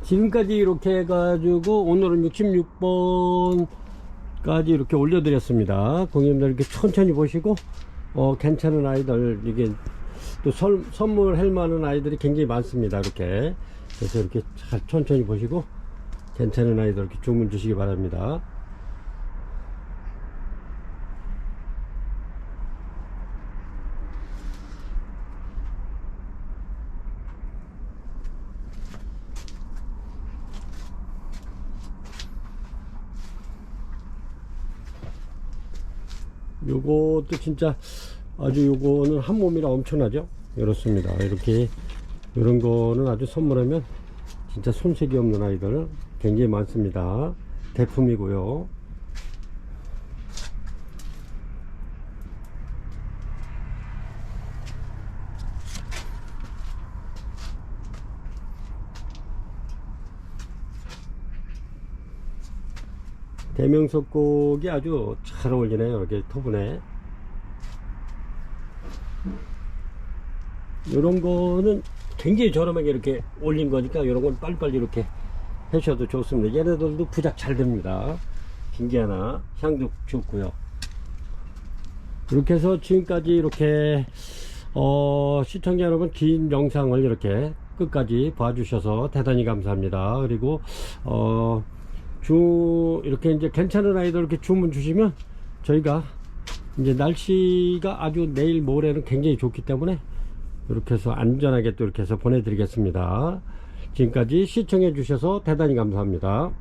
지금까지 이렇게 해가지고 오늘은 66번까지 이렇게 올려드렸습니다. 고객님들 이렇게 천천히 보시고 괜찮은 아이들, 이게 또 선물할 만한 아이들이 굉장히 많습니다. 이렇게 그래서 이렇게 잘 천천히 보시고 괜찮은 아이들 이렇게 주문 주시기 바랍니다. 요것도 진짜 아주, 요거는 한 몸이라 엄청나죠. 이렇습니다. 이렇게 이런 거는 아주 선물하면 진짜 손색이 없는 아이들 굉장히 많습니다. 대품이고요. 대명석곡이 아주 잘 어울리네요. 이렇게 토분에. 이런 거는 굉장히 저렴하게 이렇게 올린 거니까 이런 건 빨리빨리 이렇게 하셔도 좋습니다. 얘네들도 부작 잘 됩니다. 김기하나 향도 좋고요. 이렇게 해서 지금까지 이렇게 시청자 여러분, 긴 영상을 이렇게 끝까지 봐주셔서 대단히 감사합니다. 그리고 이렇게 이제 괜찮은 아이들 이렇게 주문 주시면 저희가 이제 날씨가 아주 내일 모레는 굉장히 좋기 때문에 이렇게 해서 안전하게 또 이렇게 해서 보내드리겠습니다. 지금까지 시청해 주셔서 대단히 감사합니다.